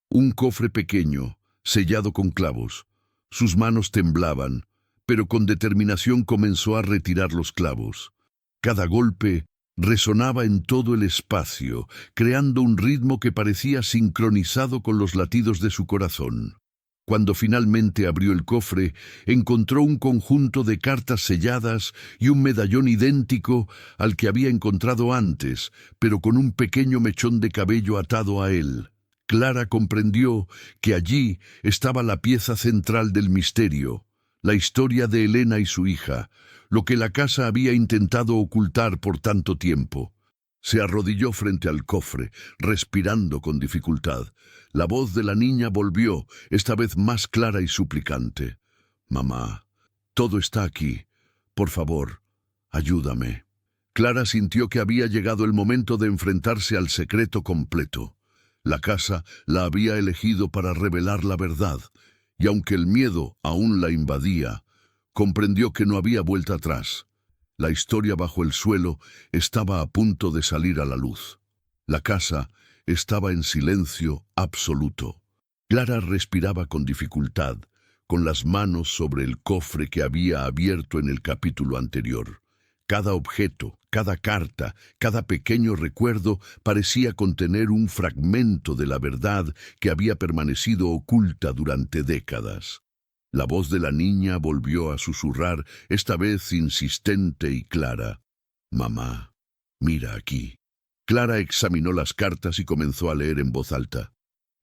Un cofre pequeño, sellado con clavos. Sus manos temblaban, pero con determinación comenzó a retirar los clavos. Cada golpe resonaba en todo el espacio, creando un ritmo que parecía sincronizado con los latidos de su corazón. Cuando finalmente abrió el cofre, encontró un conjunto de cartas selladas y un medallón idéntico al que había encontrado antes, pero con un pequeño mechón de cabello atado a él. Clara comprendió que allí estaba la pieza central del misterio, la historia de Elena y su hija, lo que la casa había intentado ocultar por tanto tiempo. Se arrodilló frente al cofre, respirando con dificultad. La voz de la niña volvió, esta vez más clara y suplicante. «Mamá, todo está aquí. Por favor, ayúdame». Clara sintió que había llegado el momento de enfrentarse al secreto completo. La casa la había elegido para revelar la verdad, y aunque el miedo aún la invadía, comprendió que no había vuelta atrás. La historia bajo el suelo estaba a punto de salir a la luz. La casa estaba en silencio absoluto. Clara respiraba con dificultad, con las manos sobre el cofre que había abierto en el capítulo anterior. Cada objeto, cada carta, cada pequeño recuerdo parecía contener un fragmento de la verdad que había permanecido oculta durante décadas. La voz de la niña volvió a susurrar, esta vez insistente y clara. «Mamá, mira aquí». Clara examinó las cartas y comenzó a leer en voz alta.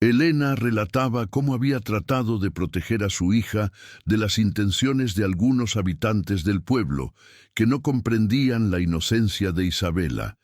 Elena relataba cómo había tratado de proteger a su hija de las intenciones de algunos habitantes del pueblo, que no comprendían la inocencia de Isabela.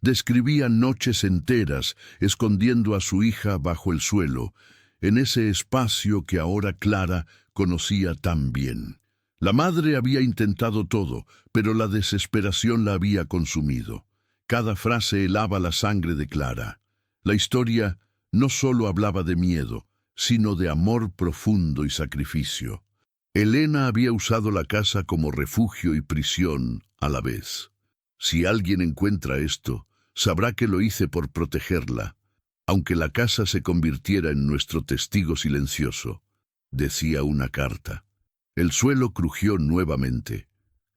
Describía noches enteras escondiendo a su hija bajo el suelo, en ese espacio que ahora Clara conocía tan bien. La madre había intentado todo, pero la desesperación la había consumido. Cada frase helaba la sangre de Clara. La historia no solo hablaba de miedo, sino de amor profundo y sacrificio. Elena había usado la casa como refugio y prisión a la vez. Si alguien encuentra esto, sabrá que lo hice por protegerla, aunque la casa se convirtiera en nuestro testigo silencioso, decía una carta. El suelo crujió nuevamente.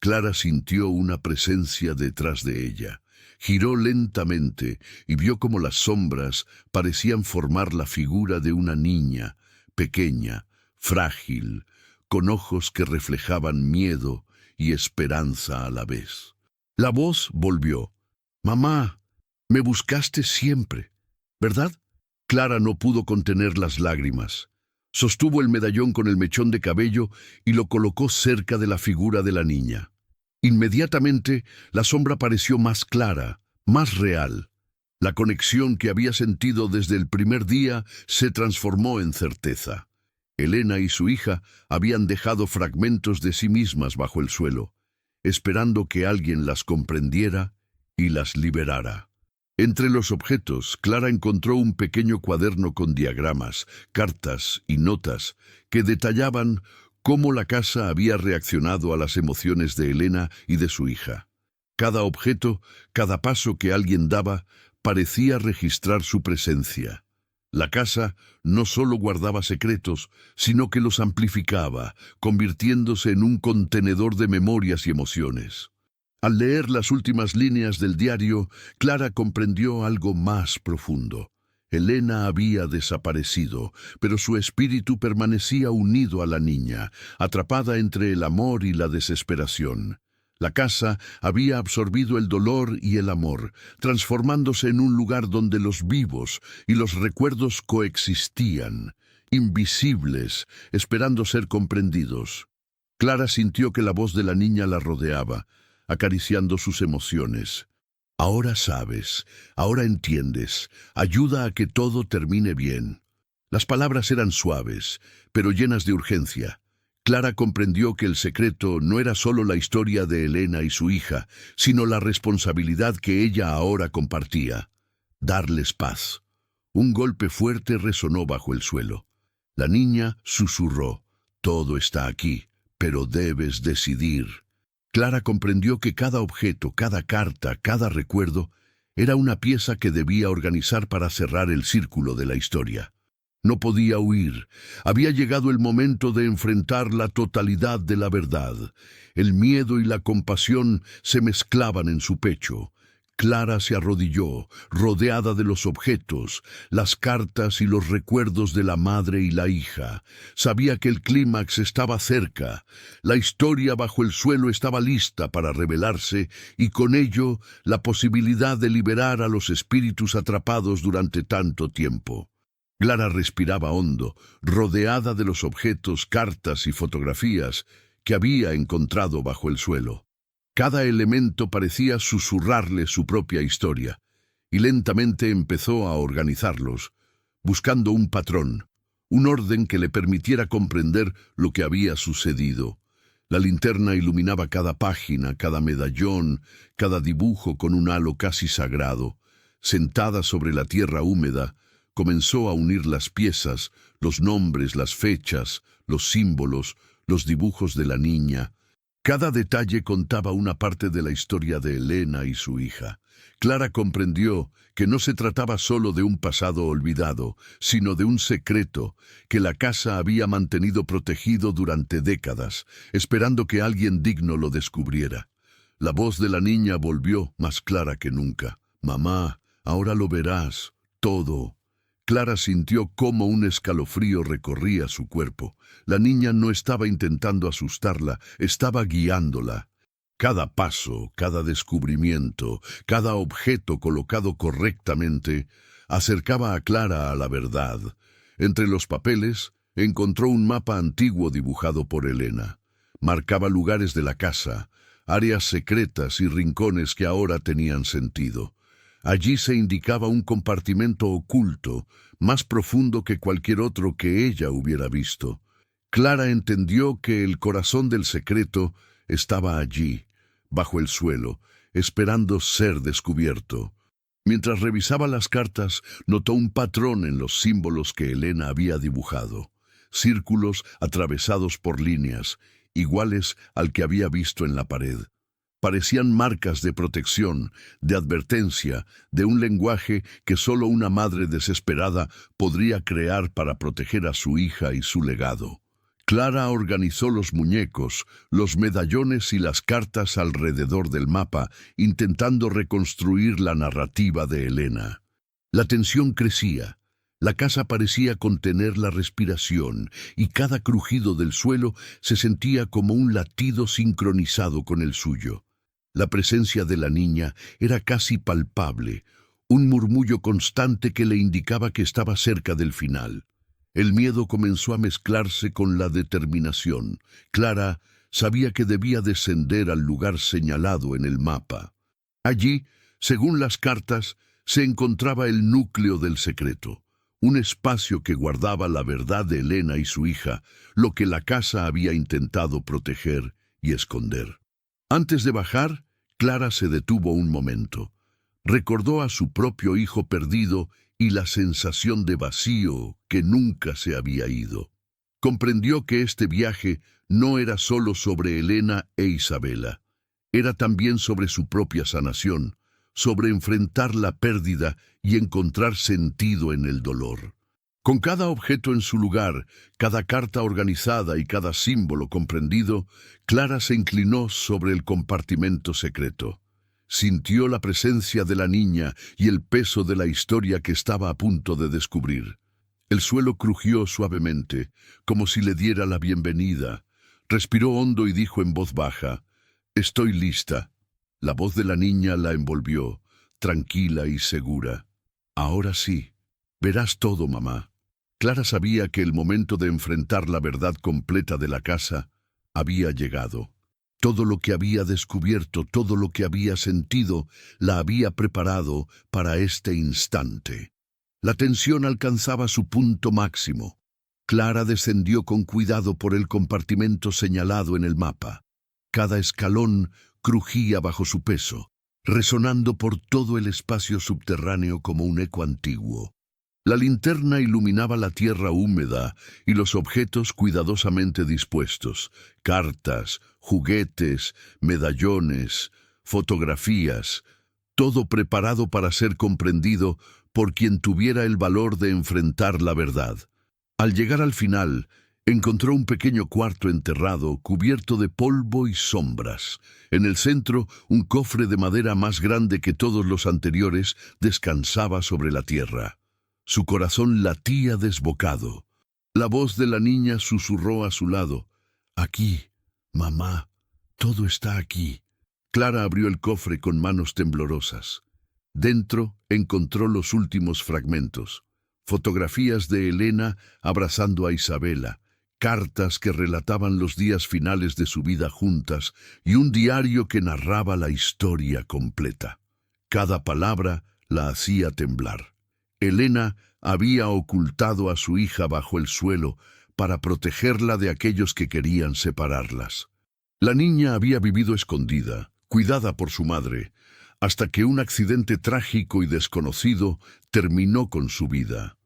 Clara sintió una presencia detrás de ella. Giró lentamente y vio cómo las sombras parecían formar la figura de una niña, pequeña, frágil, con ojos que reflejaban miedo y esperanza a la vez. La voz volvió. «Mamá, me buscaste siempre, ¿verdad?» Clara no pudo contener las lágrimas. Sostuvo el medallón con el mechón de cabello y lo colocó cerca de la figura de la niña. Inmediatamente, la sombra pareció más clara, más real. La conexión que había sentido desde el primer día se transformó en certeza. Elena y su hija habían dejado fragmentos de sí mismas bajo el suelo, esperando que alguien las comprendiera y las liberara. Entre los objetos, Clara encontró un pequeño cuaderno con diagramas, cartas y notas que detallaban cómo la casa había reaccionado a las emociones de Elena y de su hija. Cada objeto, cada paso que alguien daba, parecía registrar su presencia. La casa no solo guardaba secretos, sino que los amplificaba, convirtiéndose en un contenedor de memorias y emociones. Al leer las últimas líneas del diario, Clara comprendió algo más profundo. Elena había desaparecido, pero su espíritu permanecía unido a la niña, atrapada entre el amor y la desesperación. La casa había absorbido el dolor y el amor, transformándose en un lugar donde los vivos y los recuerdos coexistían, invisibles, esperando ser comprendidos. Clara sintió que la voz de la niña la rodeaba, acariciando sus emociones. «Ahora sabes, ahora entiendes, ayuda a que todo termine bien». Las palabras eran suaves, pero llenas de urgencia. Clara comprendió que el secreto no era solo la historia de Elena y su hija, sino la responsabilidad que ella ahora compartía: darles paz. Un golpe fuerte resonó bajo el suelo. La niña susurró: «Todo está aquí, pero debes decidir». Clara comprendió que cada objeto, cada carta, cada recuerdo era una pieza que debía organizar para cerrar el círculo de la historia. No podía huir. Había llegado el momento de enfrentar la totalidad de la verdad. El miedo y la compasión se mezclaban en su pecho. Clara se arrodilló, rodeada de los objetos, las cartas y los recuerdos de la madre y la hija. Sabía que el clímax estaba cerca. La historia bajo el suelo estaba lista para revelarse y con ello la posibilidad de liberar a los espíritus atrapados durante tanto tiempo. Clara respiraba hondo, rodeada de los objetos, cartas y fotografías que había encontrado bajo el suelo. Cada elemento parecía susurrarle su propia historia, y lentamente empezó a organizarlos, buscando un patrón, un orden que le permitiera comprender lo que había sucedido. La linterna iluminaba cada página, cada medallón, cada dibujo con un halo casi sagrado. Sentada sobre la tierra húmeda, comenzó a unir las piezas, los nombres, las fechas, los símbolos, los dibujos de la niña. Cada detalle contaba una parte de la historia de Elena y su hija. Clara comprendió que no se trataba solo de un pasado olvidado, sino de un secreto que la casa había mantenido protegido durante décadas, esperando que alguien digno lo descubriera. La voz de la niña volvió más clara que nunca. «Mamá, ahora lo verás, todo». Clara sintió cómo un escalofrío recorría su cuerpo. La niña no estaba intentando asustarla, estaba guiándola. Cada paso, cada descubrimiento, cada objeto colocado correctamente, acercaba a Clara a la verdad. Entre los papeles, encontró un mapa antiguo dibujado por Elena. Marcaba lugares de la casa, áreas secretas y rincones que ahora tenían sentido. Allí se indicaba un compartimento oculto, más profundo que cualquier otro que ella hubiera visto. Clara entendió que el corazón del secreto estaba allí, bajo el suelo, esperando ser descubierto. Mientras revisaba las cartas, notó un patrón en los símbolos que Elena había dibujado. Círculos atravesados por líneas, iguales al que había visto en la pared. Parecían marcas de protección, de advertencia, de un lenguaje que solo una madre desesperada podría crear para proteger a su hija y su legado. Clara organizó los muñecos, los medallones y las cartas alrededor del mapa, intentando reconstruir la narrativa de Elena. La tensión crecía. La casa parecía contener la respiración, y cada crujido del suelo se sentía como un latido sincronizado con el suyo. La presencia de la niña era casi palpable, un murmullo constante que le indicaba que estaba cerca del final. El miedo comenzó a mezclarse con la determinación. Clara sabía que debía descender al lugar señalado en el mapa. Allí, según las cartas, se encontraba el núcleo del secreto, un espacio que guardaba la verdad de Elena y su hija, lo que la casa había intentado proteger y esconder. Antes de bajar, Clara se detuvo un momento. Recordó a su propio hijo perdido y la sensación de vacío que nunca se había ido. Comprendió que este viaje no era solo sobre Elena e Isabela, era también sobre su propia sanación, sobre enfrentar la pérdida y encontrar sentido en el dolor. Con cada objeto en su lugar, cada carta organizada y cada símbolo comprendido, Clara se inclinó sobre el compartimento secreto. Sintió la presencia de la niña y el peso de la historia que estaba a punto de descubrir. El suelo crujió suavemente, como si le diera la bienvenida. Respiró hondo y dijo en voz baja, «Estoy lista». La voz de la niña la envolvió, tranquila y segura. «Ahora sí, verás todo, mamá». Clara sabía que el momento de enfrentar la verdad completa de la casa había llegado. Todo lo que había descubierto, todo lo que había sentido, la había preparado para este instante. La tensión alcanzaba su punto máximo. Clara descendió con cuidado por el compartimento señalado en el mapa. Cada escalón crujía bajo su peso, resonando por todo el espacio subterráneo como un eco antiguo. La linterna iluminaba la tierra húmeda y los objetos cuidadosamente dispuestos, cartas, juguetes, medallones, fotografías, todo preparado para ser comprendido por quien tuviera el valor de enfrentar la verdad. Al llegar al final, Encontró un pequeño cuarto enterrado, cubierto de polvo y sombras. En el centro, un cofre de madera más grande que todos los anteriores descansaba sobre la tierra. Su corazón latía desbocado. La voz de la niña susurró a su lado: «Aquí, mamá, todo está aquí». Clara abrió el cofre con manos temblorosas. Dentro encontró los últimos fragmentos: fotografías de Elena abrazando a Isabela, cartas que relataban los días finales de su vida juntas y un diario que narraba la historia completa. Cada palabra la hacía temblar. Elena había ocultado a su hija bajo el suelo para protegerla de aquellos que querían separarlas. La niña había vivido escondida, cuidada por su madre, hasta que un accidente trágico y desconocido terminó con su vida.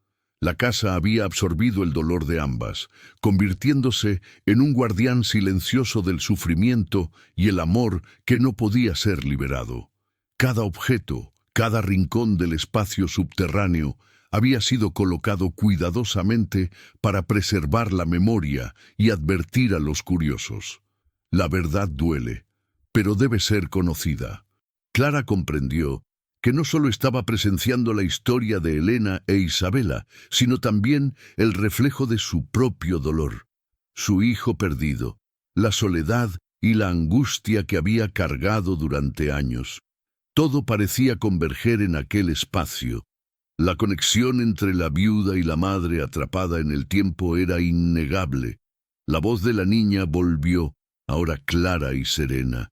La casa había absorbido el dolor de ambas, convirtiéndose en un guardián silencioso del sufrimiento y el amor que no podía ser liberado. Cada objeto, cada rincón del espacio subterráneo había sido colocado cuidadosamente para preservar la memoria y advertir a los curiosos. La verdad duele, pero debe ser conocida. Clara comprendió que no solo estaba presenciando la historia de Elena e Isabela, sino también el reflejo de su propio dolor. Su hijo perdido, la soledad y la angustia que había cargado durante años. Todo parecía converger en aquel espacio. La conexión entre la viuda y la madre atrapada en el tiempo era innegable. La voz de la niña volvió, ahora clara y serena.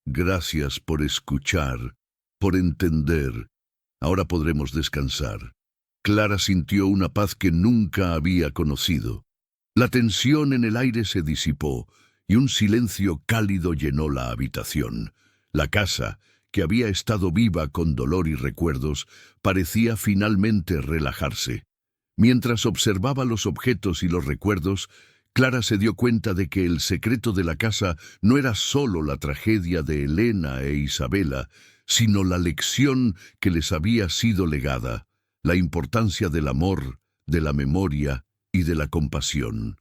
«Gracias por escuchar, por entender. Ahora podremos descansar». Clara sintió una paz que nunca había conocido. La tensión en el aire se disipó y un silencio cálido llenó la habitación. La casa, que había estado viva con dolor y recuerdos, parecía finalmente relajarse. Mientras observaba los objetos y los recuerdos, Clara se dio cuenta de que el secreto de la casa no era solo la tragedia de Elena e Isabela, sino la lección que les había sido legada, la importancia del amor, de la memoria y de la compasión.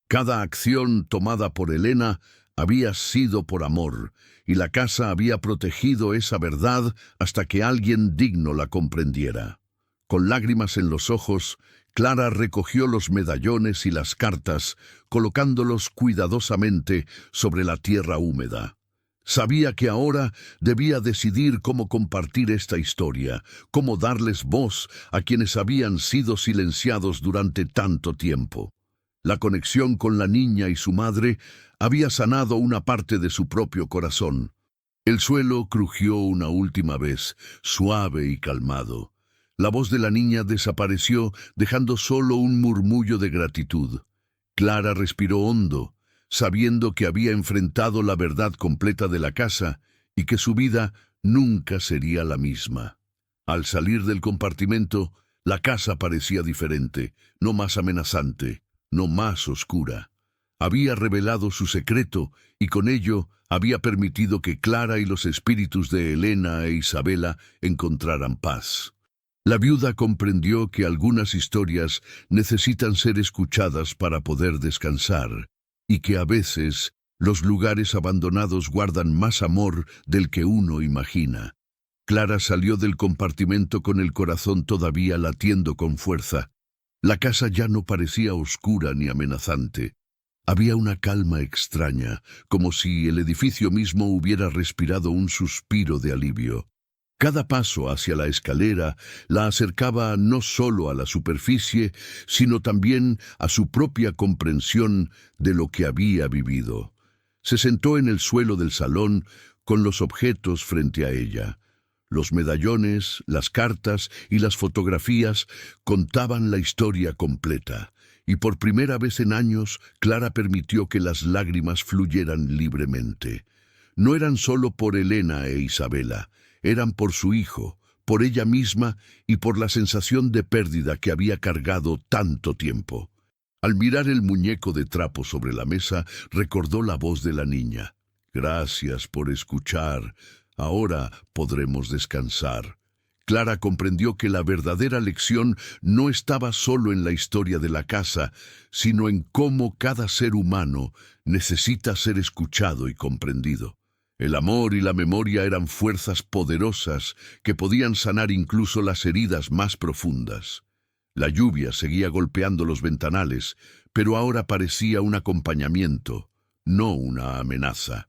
Cada acción tomada por Elena había sido por amor, y la casa había protegido esa verdad hasta que alguien digno la comprendiera. Con lágrimas en los ojos, Clara recogió los medallones y las cartas, colocándolos cuidadosamente sobre la tierra húmeda. Sabía que ahora debía decidir cómo compartir esta historia, cómo darles voz a quienes habían sido silenciados durante tanto tiempo. La conexión con la niña y su madre había sanado una parte de su propio corazón. El suelo crujió una última vez, suave y calmado. La voz de la niña desapareció, dejando solo un murmullo de gratitud. Clara respiró hondo, sabiendo que había enfrentado la verdad completa de la casa y que su vida nunca sería la misma. Al salir del compartimento, la casa parecía diferente, no más amenazante, no más oscura. Había revelado su secreto y con ello había permitido que Clara y los espíritus de Elena e Isabela encontraran paz. La viuda comprendió que algunas historias necesitan ser escuchadas para poder descansar, y que a veces los lugares abandonados guardan más amor del que uno imagina. Clara salió del compartimento con el corazón todavía latiendo con fuerza. La casa ya no parecía oscura ni amenazante. Había una calma extraña, como si el edificio mismo hubiera respirado un suspiro de alivio. Cada paso hacia la escalera la acercaba no solo a la superficie, sino también a su propia comprensión de lo que había vivido. Se sentó en el suelo del salón con los objetos frente a ella. Los medallones, las cartas y las fotografías contaban la historia completa, y por primera vez en años Clara permitió que las lágrimas fluyeran libremente. No eran solo por Elena e Isabela, eran por su hijo, por ella misma y por la sensación de pérdida que había cargado tanto tiempo. Al mirar el muñeco de trapo sobre la mesa, recordó la voz de la niña. «Gracias por escuchar. Ahora podremos descansar». Clara comprendió que la verdadera lección no estaba solo en la historia de la casa, sino en cómo cada ser humano necesita ser escuchado y comprendido. El amor y la memoria eran fuerzas poderosas que podían sanar incluso las heridas más profundas. La lluvia seguía golpeando los ventanales, pero ahora parecía un acompañamiento, no una amenaza.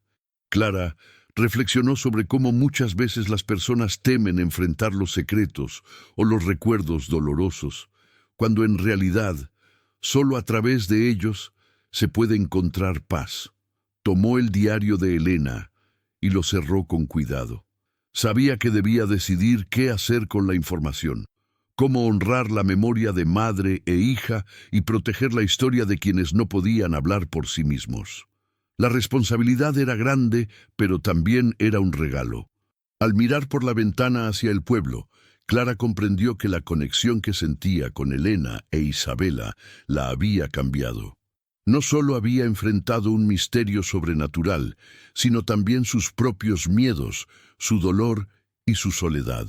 Clara reflexionó sobre cómo muchas veces las personas temen enfrentar los secretos o los recuerdos dolorosos, cuando en realidad, solo a través de ellos se puede encontrar paz. Tomó el diario de Elena y lo cerró con cuidado. Sabía que debía decidir qué hacer con la información, cómo honrar la memoria de madre e hija y proteger la historia de quienes no podían hablar por sí mismos. La responsabilidad era grande, pero también era un regalo. Al mirar por la ventana hacia el pueblo, Clara comprendió que la conexión que sentía con Elena e Isabela la había cambiado. No solo había enfrentado un misterio sobrenatural, sino también sus propios miedos, su dolor y su soledad.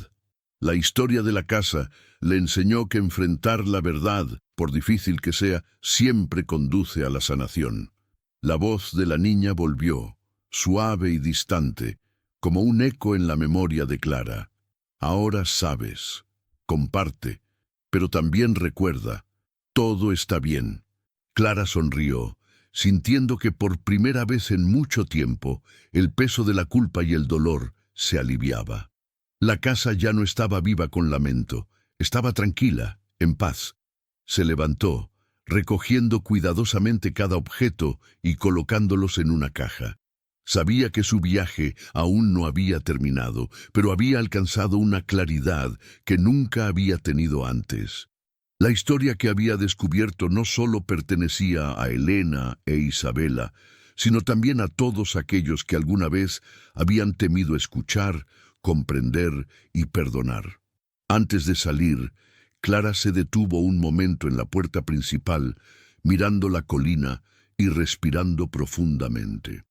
La historia de la casa le enseñó que enfrentar la verdad, por difícil que sea, siempre conduce a la sanación. La voz de la niña volvió, suave y distante, como un eco en la memoria de Clara. Ahora sabes, comparte, pero también recuerda, todo está bien. Clara sonrió, sintiendo que por primera vez en mucho tiempo el peso de la culpa y el dolor se aliviaba. La casa ya no estaba viva con lamento, estaba tranquila, en paz. Se levantó, recogiendo cuidadosamente cada objeto y colocándolos en una caja. Sabía que su viaje aún no había terminado, pero había alcanzado una claridad que nunca había tenido antes. La historia que había descubierto no solo pertenecía a Elena e Isabela, sino también a todos aquellos que alguna vez habían temido escuchar, comprender y perdonar. Antes de salir, Clara se detuvo un momento en la puerta principal, mirando la colina y respirando profundamente.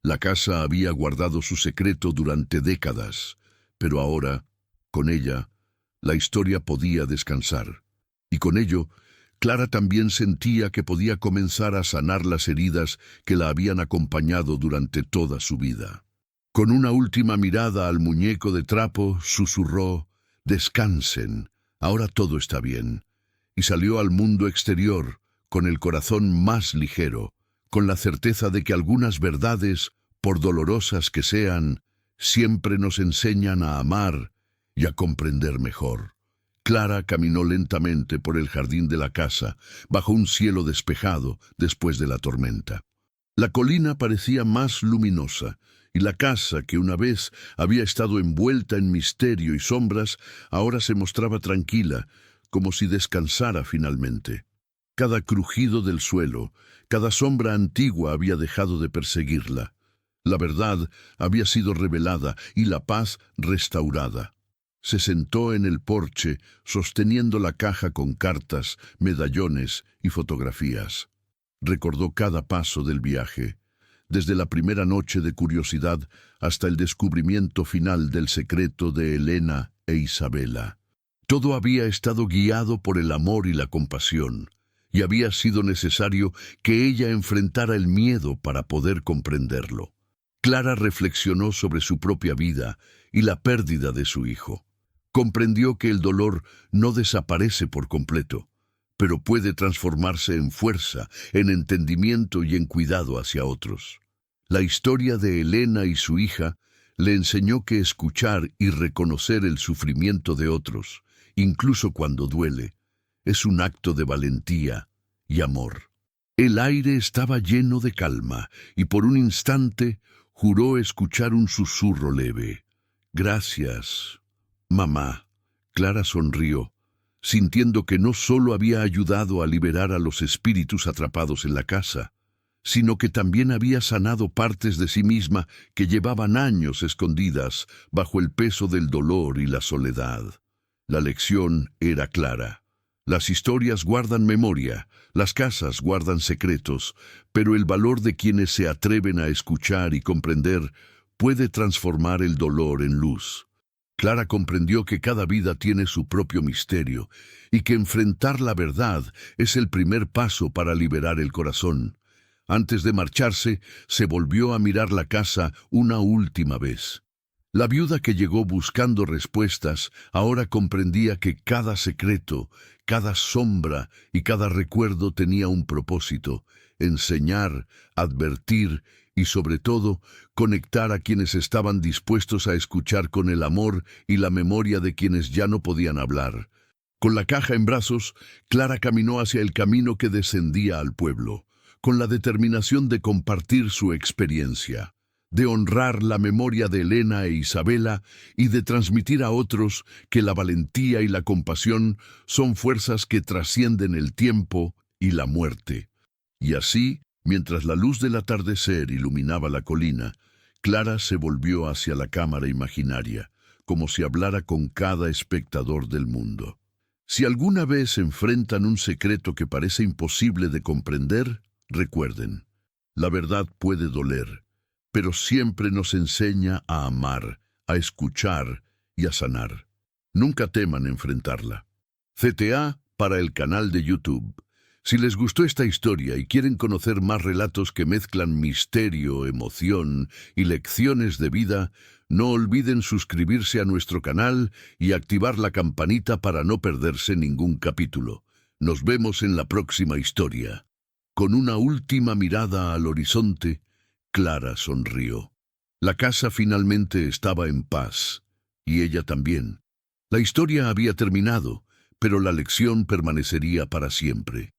La casa había guardado su secreto durante décadas, pero ahora, con ella, la historia podía descansar. Y con ello, Clara también sentía que podía comenzar a sanar las heridas que la habían acompañado durante toda su vida. Con una última mirada al muñeco de trapo, susurró: «Descansen, ahora todo está bien», y salió al mundo exterior con el corazón más ligero, con la certeza de que algunas verdades, por dolorosas que sean, siempre nos enseñan a amar y a comprender mejor. Clara caminó lentamente por el jardín de la casa, bajo un cielo despejado después de la tormenta. La colina parecía más luminosa, y la casa, que una vez había estado envuelta en misterio y sombras, ahora se mostraba tranquila, como si descansara finalmente. Cada crujido del suelo, cada sombra antigua había dejado de perseguirla. La verdad había sido revelada y la paz restaurada. Se sentó en el porche, sosteniendo la caja con cartas, medallones y fotografías. Recordó cada paso del viaje, desde la primera noche de curiosidad hasta el descubrimiento final del secreto de Elena e Isabela. Todo había estado guiado por el amor y la compasión, y había sido necesario que ella enfrentara el miedo para poder comprenderlo. Clara reflexionó sobre su propia vida y la pérdida de su hijo. Comprendió que el dolor no desaparece por completo, pero puede transformarse en fuerza, en entendimiento y en cuidado hacia otros. La historia de Elena y su hija le enseñó que escuchar y reconocer el sufrimiento de otros, incluso cuando duele, es un acto de valentía y amor. El aire estaba lleno de calma y por un instante juró escuchar un susurro leve. «Gracias, mamá». Clara sonrió, sintiendo que no solo había ayudado a liberar a los espíritus atrapados en la casa, sino que también había sanado partes de sí misma que llevaban años escondidas bajo el peso del dolor y la soledad. La lección era clara. Las historias guardan memoria, las casas guardan secretos, pero el valor de quienes se atreven a escuchar y comprender puede transformar el dolor en luz. Clara comprendió que cada vida tiene su propio misterio y que enfrentar la verdad es el primer paso para liberar el corazón. Antes de marcharse, se volvió a mirar la casa una última vez. La viuda que llegó buscando respuestas ahora comprendía que cada secreto, cada sombra y cada recuerdo tenía un propósito: enseñar, advertir y, sobre todo, conectar a quienes estaban dispuestos a escuchar con el amor y la memoria de quienes ya no podían hablar. Con la caja en brazos, Clara caminó hacia el camino que descendía al pueblo, con la determinación de compartir su experiencia, de honrar la memoria de Elena e Isabela y de transmitir a otros que la valentía y la compasión son fuerzas que trascienden el tiempo y la muerte. Y así, mientras la luz del atardecer iluminaba la colina, Clara se volvió hacia la cámara imaginaria, como si hablara con cada espectador del mundo. Si alguna vez enfrentan un secreto que parece imposible de comprender, recuerden, la verdad puede doler, pero siempre nos enseña a amar, a escuchar y a sanar. Nunca teman enfrentarla. CTA para el canal de YouTube. Si les gustó esta historia y quieren conocer más relatos que mezclan misterio, emoción y lecciones de vida, no olviden suscribirse a nuestro canal y activar la campanita para no perderse ningún capítulo. Nos vemos en la próxima historia. Con una última mirada al horizonte, Clara sonrió. La casa finalmente estaba en paz, y ella también. La historia había terminado, pero la lección permanecería para siempre.